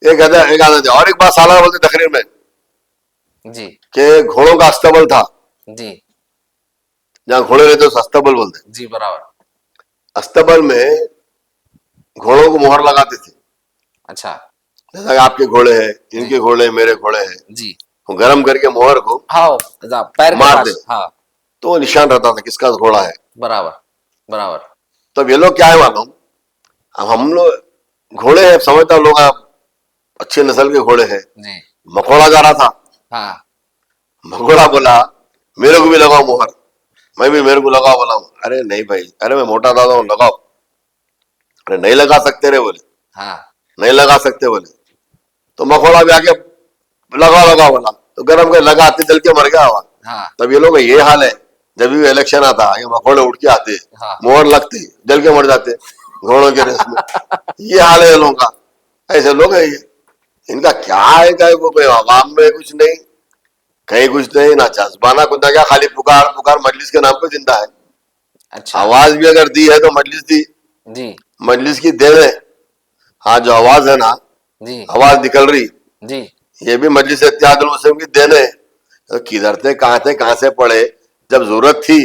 एक आधा और एक बात साला बोलते तकरीर में जी कि घोड़ों का अस्तबल था, जी जहाँ घोड़े रहते उस अस्तबल बोलते, जी बराबर। अस्तबल में घोड़ों को मोहर लगाते थे, अच्छा जैसा कि आपके घोड़े हैं, इनके घोड़े हैं, मेरे घोड़े हैं, जी वो गर्म करके मोहर को हाँ पैर के मार दे, पास हाँ तो वो निशान रहता था किसका घोड़ा है। बराबर बराबर। तो अब ये लोग क्या है मालूम, अब हम लोग घोड़े हैं, समझता लोग आप अच्छे नस्ल के घोड़े हैं, जी मकोड़ा जा रहा था, हाँ भगोड़ा बोला मेरे को भी लगाओ मोहर, मैं भी मेरे को लगाओ बोला। अरे नहीं भाई, अरे मैं मोटा दादा हूँ, लगाओ। अरे नहीं लगा सकते रे बोले, हाँ नहीं लगा सकते बोले। तो मखोड़ा भी आके लगाओ लगाओ बोला, तो गरम कर लगा, आते जल के मर गया हुआ। हाँ तब ये लोग ये हाल है, जब भी इलेक्शन आता ये मखोड़े उठ के आते, हाँ। मोहर लगती, जल के मर जाते घोड़ों के रेस में। ये हाल है लोगों का, ऐसे लोग है ये। इनका क्या है, क्या वो कोई आवाम में कुछ नहीं, कहीं कुछ नहीं, ना जज्बाना कुछ ना, क्या खाली पुकार पुकार मजलिस के नाम पे जिंदा है। अच्छा आवाज भी अगर दी है तो मजलिस दी, जी मजलिस की दे रहे। हाँ जो आवाज है ना, जी आवाज निकल रही, जी ये भी मजलिस इत्तेहादुल मुस्लिम की देने। तो किधर थे, कहाँ से पढ़े, जब जरूरत थी,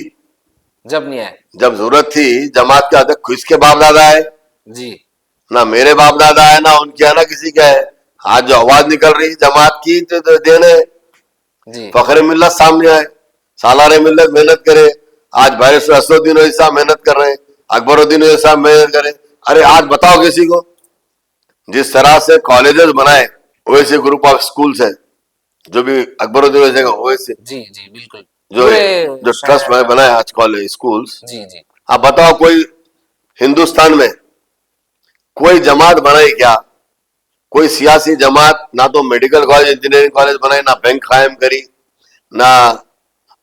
जब नहीं आए जब जरूरत थी जमात के आते, किसके बाप दादा है, जी ना मेरे बाप दादा है, ना उनके है, ना किसी का है। आज जो आवाज निकल रही जमात की तो देने, जी फखरे मिल्लत सामने आए, सालारे मिल्लत मेहनत करे। आज बैरिस्टर असदुद्दीन ओवैसी साहब मेहनत कर रहे हैं, अकबरुद्दीन ओवैसी साहब मेहनत करे। अरे आज बताओ किसी को, जिस तरह से कॉलेजेस बनाए, ओवैसी ग्रुप ऑफ स्कूल्स है, जो भी अकबरुद्दीन ओवैसी का ओवैसी जी जी बिल्कुल जो पूरे जो ट्रस्ट शहर- बनाए आज कॉलेज स्कूल्स। जी जी आप बताओ कोई हिंदुस्तान में कोई जमात बनाई क्या, कोई सियासी जमात, ना तो मेडिकल कॉलेज इंजीनियरिंग कॉलेज बनाए, ना बैंक कायम करी, ना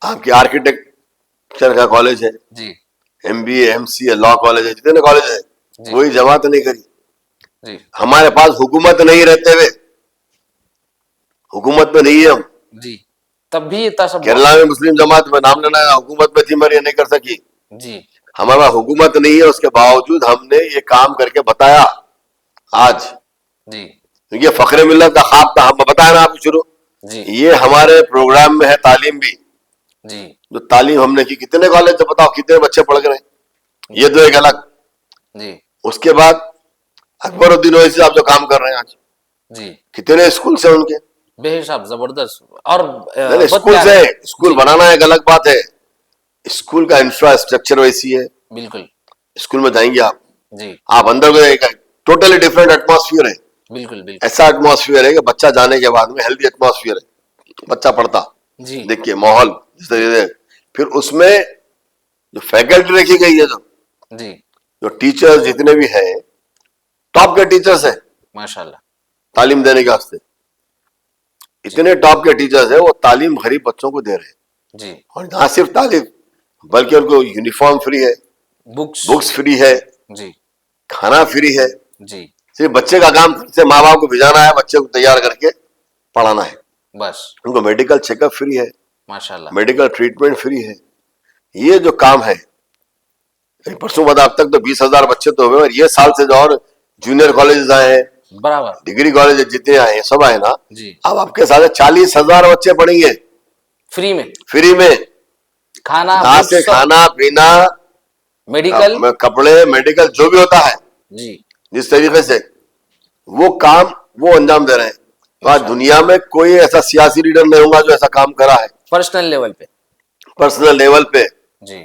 आपकी आर्किटेक्चर का कॉलेज है, जी MBA MCA लॉ कॉलेज है, जितने कॉलेज है जी। कोई जमात नहीं करी। जी हमारे पास हुकूमत नहीं रहते हुए, हुकूमत में नहीं है हम। जी तब भी इतना सब केरला में मुस्लिम जमात में नाम लेना, हुकूमत में थी मगर ये नहीं कर सकी। जी हमारे पास हुकूमत नहीं है, उसके बावजूद हमने ये काम करके बताया आज। जी ये फखरे मिल्लत का ख्वाब था, हम बताया ना आपको शुरू। जी ये हमारे प्रोग्राम में है तालीम भी, जी जो तालीम हमने की, कितने कॉलेज से बताओ कितने बच्चे पढ़ गए, ये तो एक अलग। जी उसके बाद अकबरुद्दीन ओवैसी साहब जो काम कर रहे हैं आज, जी कितने स्कूल से उनके, बेहिसाब जबरदस्त और नहीं बहुत स्कूल प्यारे। से, स्कूल बनाना एक अलग बात है, स्कूल का इंफ्रास्ट्रक्चर वैसी है। बिल्कुल स्कूल में जाएंगे जी आप अंदर गए, टोटली डिफरेंट एटमॉस्फियर है। बिल्कुल बिल्कुल ऐसा एटमॉस्फियर है कि बच्चा जाने के बाद में हेल्दी एटमॉस्फियर है, बच्चा पढ़ता जी देखिए माहौल जिस तरीके से। फिर उसमें जो फैकल्टी रखी गई है, जी जो टीचर्स जितने भी हैं, टॉप के टीचर्स हैं माशाल्लाह तालीम देने के वास्ते। इतने टॉप के टीचर्स हैं, वो तालीम गरीब बच्चों को दे रहे हैं। जी और ना सिर्फ तालीम, बल्कि उनको यूनिफॉर्म फ्री है, बुक्स फ्री है, जी खाना फ्री है। जी सिर्फ बच्चे का काम से माँ बाप को भिजाना है, बच्चे को तैयार करके पढ़ाना है। बस उनको मेडिकल चेकअप फ्री है, माशाल्लाह मेडिकल ट्रीटमेंट फ्री है। ये जो काम है, परसों बाद अब तक तो 20,000 बच्चे तो हुए, और ये साल से जो और जूनियर कॉलेज आए हैं, बराबर डिग्री कॉलेज जितने आए हैं सब आए ना, जी अब आपके साथ 40,000 बच्चे पढ़ेंगे फ्री में फ्री में, खाना ना बुक्स, से सब, खाना पीना, मेडिकल कपड़े, मेडिकल जो भी होता है, जी जिस तरीके से वो काम वो अंजाम दे रहे हैं। तो आज दुनिया में कोई ऐसा सियासी लीडर नहीं होगा जो ऐसा काम करा है पर्सनल लेवल पे पर्सनल लेवल पे। जी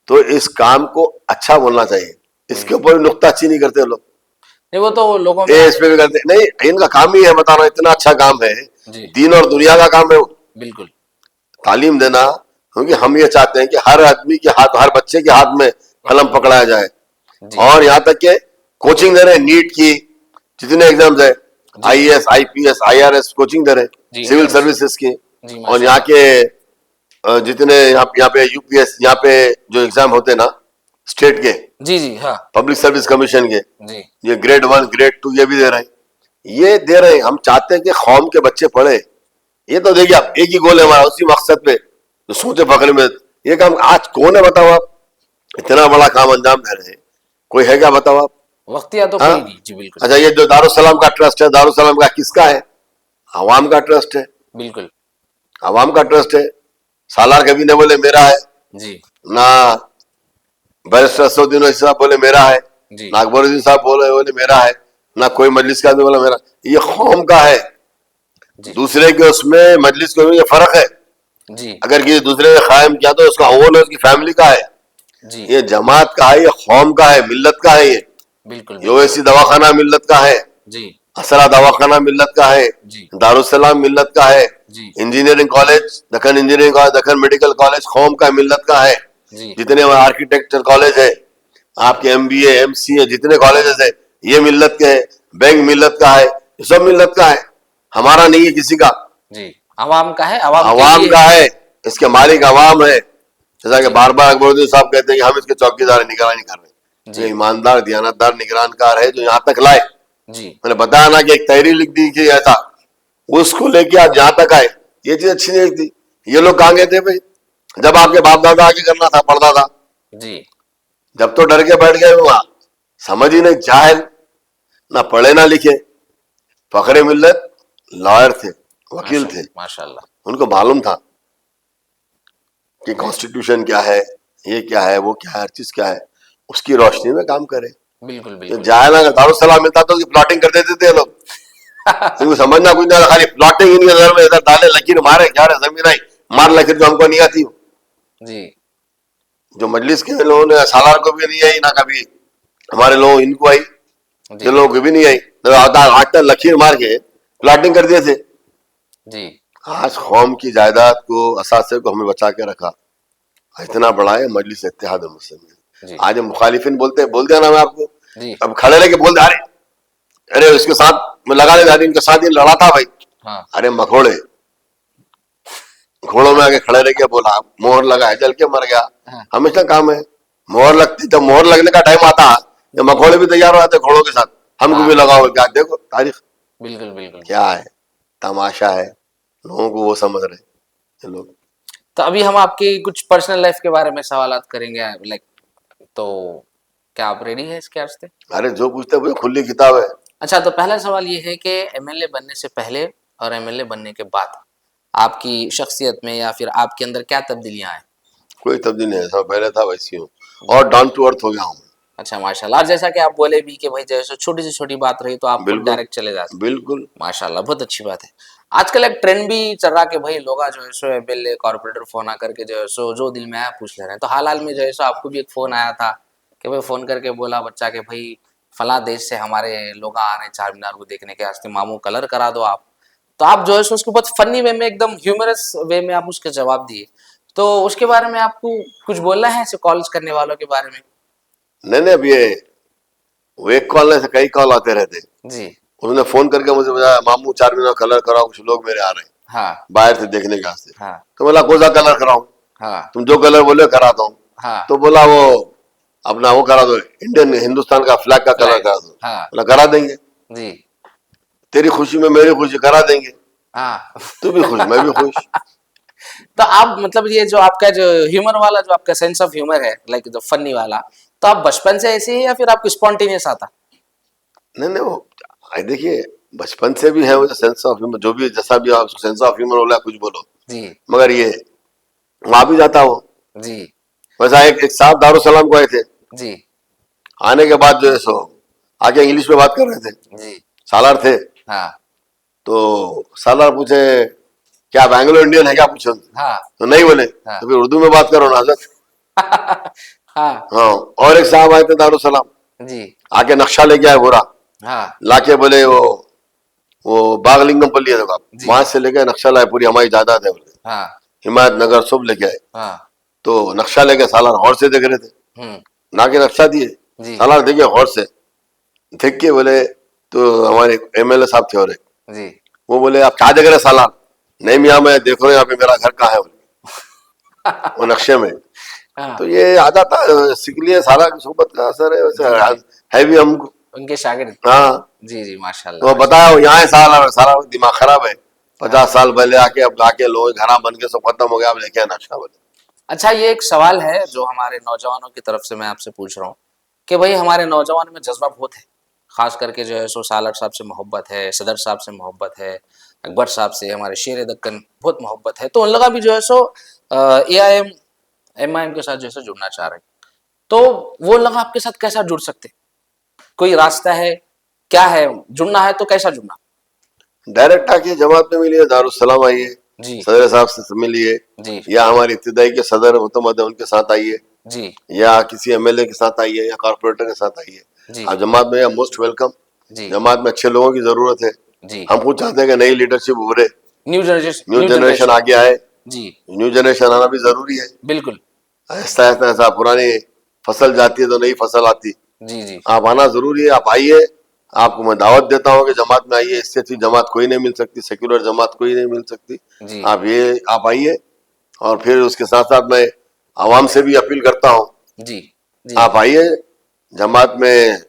तो इस काम को अच्छा बोलना चाहिए, इसके ऊपर नुक्ताचीनी नहीं करते लोग, नहीं वो तो लोगों में ये इस पे भी करते नहीं। इनका काम ही है बताना, इतना अच्छा काम है, जी दीन और दुनिया का काम है वो, बिल्कुल तालीम देना। क्योंकि हम ये चाहते हैं कि हर आदमी के हाथ, हर बच्चे के हाथ में कलम पकड़ाया जाए। जी और यहाँ तक के कोचिंग दे रहे हैं, नीट की जितने एग्जाम्स है, IAS IPS IRS कोचिंग दे रहे जी, हैं, सिविल जी, सर्विसेज की। जी और यहाँ के जितने यहाँ पे UPS, यहाँ पे जो एग्जाम होते हैं ना स्टेट के, जी जी हाँ पब्लिक सर्विस कमीशन के, जी ये ग्रेड 1 ग्रेड 2 ये भी दे रहे हैं। ये दे रहे हैं, हम चाहते हैं कि कौम के बच्चे पढ़े। ये तो देखिए आप, एक ही गोल है हमारा, उसी मकसद पे जो सोचे फखरे में। ये काम आज कौन है बताओ आप, इतना बड़ा काम अंजाम दे रहे हैं, कोई है क्या बताओ आप? वक्तिया तो हाँ? कोई नहीं जी बिल्कुल अच्छा, ये जो दारुसलाम का ट्रस्ट है, दारुसलाम का किसका है? आवाम का ट्रस्ट है, बिल्कुल आवाम का ट्रस्ट है। सालार कभी ने बोले मेरा है, जी ना बैरिस्टर असदुद्दीन ओवैसी साहब बोले मेरा है, जी ना अकबरुद्दीन साहब बोले मेरा है, ना कोई मजलिस का आदमी बोला मेरा। ये कौम का है, जी दूसरे के उसमें मजलिस के ये फर्क है। जी अगर किसी दूसरे ने कायम किया तो उसका ओन है, उसकी फैमिली का है। जी ये जमात का है, ये कौम का है, मिल्लत का है। ये बिल्कुल ओवैसी दवाखाना मिल्लत का है, जी असरा दवाखाना मिल्लत का है, जी दारुसलाम मिल्लत का है, जी engineering college, Deccan engineering college, Deccan medical college कौम का, मिल्लत का है। जी जितने आर्किटेक्चर कॉलेज है, आपके एमबीए एमसीए जितने कॉलेजेस है, ये मिल्लत के हैं। बैंक मिल्लत का है, ये सब मिल्लत का है, हमारा नहीं है किसी का। जी अवाम का है, अवाम के अवाम लिए का है, इसके मालिक अवाम है। जैसा कि जी बार बार अकबरुद्दीन साहब कहते हैं कि हम इसके चौकीदार हैं, निगरानी कर रहे हैं। जी ये ईमानदार दियानतदार निगरानकार है जो यहाँ तक लाए। जी मैंने बताया ना कि एक तहरीर लिख दी कि ऐसा, उसको लेके आप जहां तक आए, ये चीज अच्छी नहीं थी। ये लोग कहाँ गए थे भाई, जब आपके बाप दादा आके करना था, पढ़ता था, जी जब तो डर के बैठ गए वहां। समझ ही नहीं, जाहिल, ना पढ़े ना लिखे। फखरे मिल्लत लॉयर थे, वकील थे, माशाल्लाह। उनको मालूम था कि कॉन्स्टिट्यूशन क्या है, ये क्या है, वो क्या है, हर चीज क्या है, उसकी रोशनी में काम करे। बिल्कुल तो बिल्कुल जाहिल अगर दारुसलाम मिलता तो उसकी प्लॉटिंग कर देते थे लोग। इनको समझना कुछ नहीं, खाली प्लॉटिंग इनके घर में इधर डाले, लकीर मारे, क्या रे जमीन आई, मार लकीर जो हमको नहीं आती। जी जो मजलिस के लोगों ने सालार को भी नहीं आई ना, कभी हमारे लोग इनको आई, जी ये लोगों को भी नहीं आई, तो आटा लकीर मार के प्लॉटिंग कर दिए थे। जी आज कौम की जायदाद को, असासे को हमें बचा के रखा, इतना बड़ा है मजलिस इत्तेहाद मुस्लिमीन। जी आज मुखालिफिन बोलते बोल दिया ना मैं आपको, जी अब खड़े रह के बोल दे, अरे अरे उसके साथ में लगा ले, इनके साथ ये लड़ा था भाई। हाँ अरे मखोड़े, घोड़ों में आके खड़े रह के बोला, मोहर लगा है, जल के मर गया। हाँ हमेशा काम है, मोहर लगती, जब मोहर लगने का टाइम आता, ये मखोड़े भी तैयार हो जाते घोड़ों के साथ, हमको हाँ भी लगाओ क्या। देखो तारीख बिल्कुल बिल्कुल। क्या है, तमाशा है, लोगों को वो समझ रहे ये लोग। तो अभी हम आपकी कुछ पर्सनल लाइफ के बारे में सवालात करेंगे, लाइक, तो क्या आप रेडी है इसके वास्ते? अरे जो पूछते हैं खुली किताब है। अच्छा, तो पहला सवाल ये है कि एमएलए बनने से पहले और एमएलए बनने के बाद आपकी शख्सियत में या फिर आपके अंदर क्या तब्दीलियां आए? कोई तब्दीली नहीं है, सब पहले था वैसी हूँ, और डाउन टू अर्थ हो गया हूँ। अच्छा माशाल्लाह। और जैसा कि आप बोले भी कि भाई जैसे छोटी से छोटी बात रही तो आप खुद बिल्कुल डायरेक्ट चले जाते। बिल्कुल। माशाल्लाह, बहुत अच्छी बात है। आजकल एक ट्रेंड भी चल रहा कि भाई लोग जो है सो एमएलए कॉर्पोरेटर फोन आ करके जो है सो जो दिल में आया पूछ ले रहे हैं। तो हाल में जो है सो आपको भी एक फोन आया था कि भाई फोन करके बोला बच्चा कि भाई फला देश से हमारे लोग आ रहे हैं चार मीनार को देखने के वास्ते, मामू कलर करा दो आप। तो आप जो है सो उसको बहुत फनी वे में, एकदम ह्यूमरस वे में आप उसके जवाब दिए। तो उसके बारे में आपको कुछ बोलना है ऐसे कॉल्स करने वालों के बारे में? नहीं नहीं, अब ये वो एक कॉल नहीं से कई कॉल आते रहते। जी उन्होंने फोन करके मुझे बताया, मामू 4 महीना कलर कराओ, कुछ लोग मेरे आ रहे हैं हाँ बाहर से देखने के वास्ते। हाँ तो बोला कौन सा कलर कराऊं, हाँ तुम जो कलर बोले कराता हूँ। हाँ तो बोला वो अपना वो करा दो, इंडियन हिंदुस्तान का फ्लैग का कलर करा दो। हाँ बोला करा देंगे, जी तेरी खुशी में मेरी खुशी, करा देंगे, हाँ। तू भी खुश मैं भी खुश। तो आप मतलब ये जो आपका जो ह्यूमर वाला जो आपका सेंस ऑफ ह्यूमर है, लाइक जो फनी वाला, तो आप बचपन से ऐसे ही या फिर आपको स्पॉन्टेनियस आता? नहीं नहीं, वो देखिए बचपन से भी है वो सेंस ऑफ ह्यूमर, जो भी जैसा भी आप सेंस ऑफ ह्यूमर बोला कुछ बोलो, जी मगर ये वहां भी जाता हो। जी वैसा एक साहब दारुसलाम को आए थे, जी आने के बाद जो है सो आके इंग्लिश में बात कर रहे थे, जी सालार थे। हाँ तो सालार पूछे क्या आप एंग्लो इंडियन है क्या, पूछे हाँ तो नहीं बोले, हाँ। तो फिर उर्दू में बात करो ना हजरत। हाँ हाँ, और एक साहब आए थे दारुसलाम, जी आके नक्शा लेके आए पूरा, हाँ लाके बोले वो बागलिंगम पल्ली है देखो आप, जी। वहां से लेके नक्शा लाए, पूरी हमारी जायदाद है बोले, हाँ हिमायत नगर सब लेके आए। हाँ तो नक्शा लेके सालार हौर से देख रहे थे, ना के नक्शा दिए, जी सालार देखे हौर से देख के बोले, तो हमारे एमएलए साहब थे और एक, जी वो बोले आप क्या देख रहे सालार, नहीं मियाँ मैं देख रहा हूँ यहाँ पे मेरा घर कहाँ है बोले, वो नक्शे में। हाँ तो ये आ जाता है, सीख लिए, सारा सोबत का असर है, वैसे है भी हमको। उनके शागिर्द। हाँ, जी जी तो माशाल्लाह। बताया वो यहाँ है साला, सारा दिमाग खराब है, 50 साल पहले आके अब लाके लोग घरा बन के सब खत्म हो गया, अब लेके आए नक्शा बोले। अच्छा, ये एक सवाल है जो हमारे नौजवानों की तरफ से मैं आपसे पूछ रहा हूँ कि भाई हमारे नौजवान में जज्बा बहुत है, खास करके जो है सो सालर साहब से मोहब्बत है, सदर साहब से मोहब्बत है, अकबर साहब से, हमारे शेर दक्कन बहुत मोहब्बत है। तो उन लोग भी जो है सो एआईएम एमआईएम के साथ जो है सो जुड़ना चाह रहे हैं। तो वो लोग आपके साथ कैसा जुड़ सकते? कोई रास्ता है, क्या है? जुड़ना है तो कैसा जुड़ना? डायरेक्ट आके जमात में मिलिए, दारुसलाम आइए, जी सदर साहब से मिलिए, जी या हमारी इब्तिदाई के सदर मुतमद है उनके साथ आइए, जी या किसी एमएलए के साथ आइए, या कॉर्पोरेटर के साथ आइए। जी आप जमात में मोस्ट वेलकम। जी जमात में अच्छे लोगों की जरूरत है, जी हम खुद चाहते हैं कि नई लीडरशिप उभरे, न्यू जनरेशन आगे आए। जी न्यू जनरेशन आना भी जरूरी है। बिल्कुल। ऐसा ऐसा ऐसा पुरानी फसल जाती है तो नई फसल आती। जी जी आप आना जरूरी है, आप आइए। आपको मैं दावत देता हूँ कि जमात में आइए, इससे अच्छी जमात कोई नहीं मिल सकती, सेक्युलर जमात कोई नहीं मिल सकती। जी आप आइए। और फिर उसके साथ साथ मैं आवाम से भी अपील करता हूँ, जी जी आप आइए, जमात में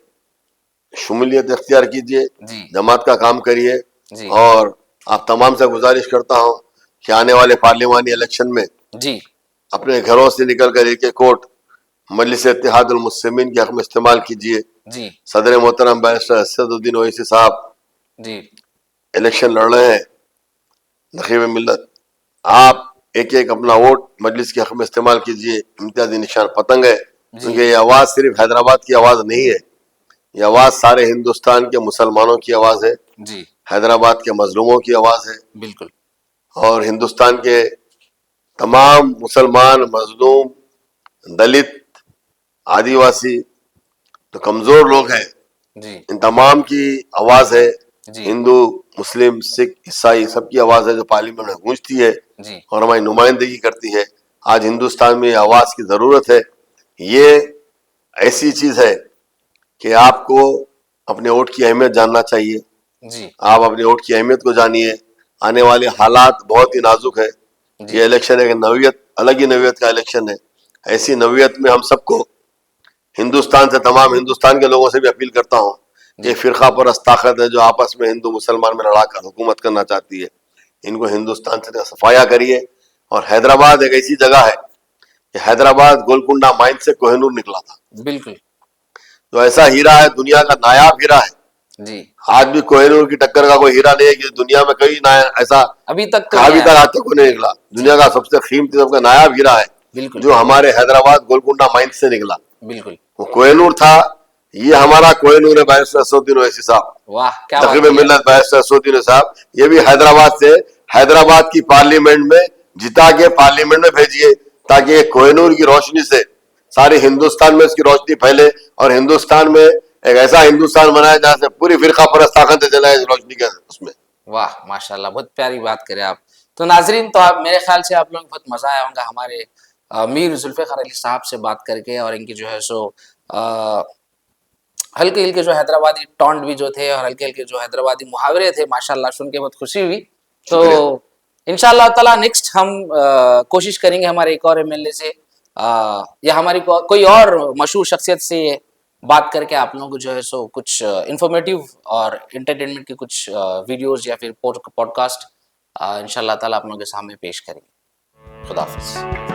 शुमूलियत इख्तियार कीजिए, जी जमात का काम करिए। जी और आप तमाम से गुजारिश करता हूँ कि आने वाले पार्लिमानी इलेक्शन में जी अपने घरों से निकल कर एक एक वोट मजलिस इत्तेहादुल मुस्लिमीन के हक में इस्तेमाल कीजिए। जी सदर मोहतरम बैरिस्टर असदुद्दीन ओवैसी साहब जी इलेक्शन लड़ रहे हैं, नखीब मिल्लत। आप एक एक अपना वोट मजलिस के हक में इस्तेमाल कीजिए। इम्तियाजी निशान पतंग है, क्योंकि ये आवाज़ सिर्फ हैदराबाद की आवाज़ नहीं है, ये आवाज़ सारे हिंदुस्तान के मुसलमानों की आवाज़ है, जी हैदराबाद के मजलूमों की आवाज़ है। बिल्कुल। और हिंदुस्तान के तमाम मुसलमान, मजलूम, दलित, आदिवासी, तो कमज़ोर लोग हैं, जी इन तमाम की आवाज़ है। जी हिंदू, मुस्लिम, सिख, ईसाई सबकी आवाज़ है जो पार्लियामेंट में गूंजती है जी और हमारी नुमाइंदगी करती है। आज हिंदुस्तान में आवाज़ की ज़रूरत है। ये ऐसी चीज़ है कि आपको अपने वोट की अहमियत जानना चाहिए। जी आप अपने वोट की अहमियत को जानिए। आने वाले हालात बहुत ही नाजुक है। जी ये इलेक्शन एक नौयत, अलग ही नौयत का इलेक्शन है। ऐसी नौयत में हम सबको, हिंदुस्तान से, तमाम हिंदुस्तान के लोगों से भी अपील करता हूँ, ये फिरका परस्त ताकत है जो आपस में हिंदू मुसलमान में लड़ाकर हुकूमत करना चाहती है, इनको हिंदुस्तान से सफाया करिए। और हैदराबाद एक ऐसी जगह है कि हैदराबाद गोलकुंडा माइन से कोहिनूर निकला था, बिल्कुल। तो ऐसा हीरा है, दुनिया का नायाब हीरा है। जी आज भी कोहिनूर की टक्कर का कोई हीरा नहीं है कि दुनिया में कहीं ना ऐसा अभी तक तो कहा नहीं भी तक आया। आज तक कोई नहीं निकला। जी दुनिया का सबसे कीमती, सबका नायाब हीरा है बिल्कुल जो हमारे हैदराबाद गोलकुंडा माइन से निकला। बिल्कुल। वो कोहिनूर था, ये हमारा कोहिनूर है बैरिस्टर असदुद्दीन ओवैसी साहब, वाह क्या बात तकरीबन की है। मिल्लत बैरिस्टर असदुद्दीन साहब। ये भी हैदराबाद से, हैदराबाद की पार्लियामेंट में जिता के पार्लियामेंट में भेजिए, ताकि ये कोहिनूर की रोशनी से सारे हिंदुस्तान में इसकी रोशनी फैले और हिंदुस्तान में एक ऐसा हिंदुस्तान बनाया जहां से पूरी फिरका परस्त ताकत जलाए रोशनी के उसमें। वाह माशाल्लाह, बहुत प्यारी बात करें आप। तो नाजरीन, तो आप, मेरे ख्याल से आप लोगों को बहुत मजा आया होगा हमारे मीर जुल्फ़िकार अली साहब से बात करके, और इनकी जो है सो हल्के हल्के जो हैदराबादी टॉन्ट भी जो थे और हल्के हल्के जो हैदराबादी मुहावरे थे, माशाल्लाह सुन के बहुत खुशी हुई। तो इंशाल्लाह ताला नेक्स्ट हम कोशिश करेंगे हमारे एक और एमएलए से या हमारी कोई और मशहूर शख्सियत से बात करके आप लोगों को जो है सो कुछ इंफॉर्मेटिव और एंटरटेनमेंट के कुछ वीडियोस या फिर पॉडकास्ट इंशाल्लाह ताला आप लोगों के सामने पेश करेंगे। खुदा हाफिज़।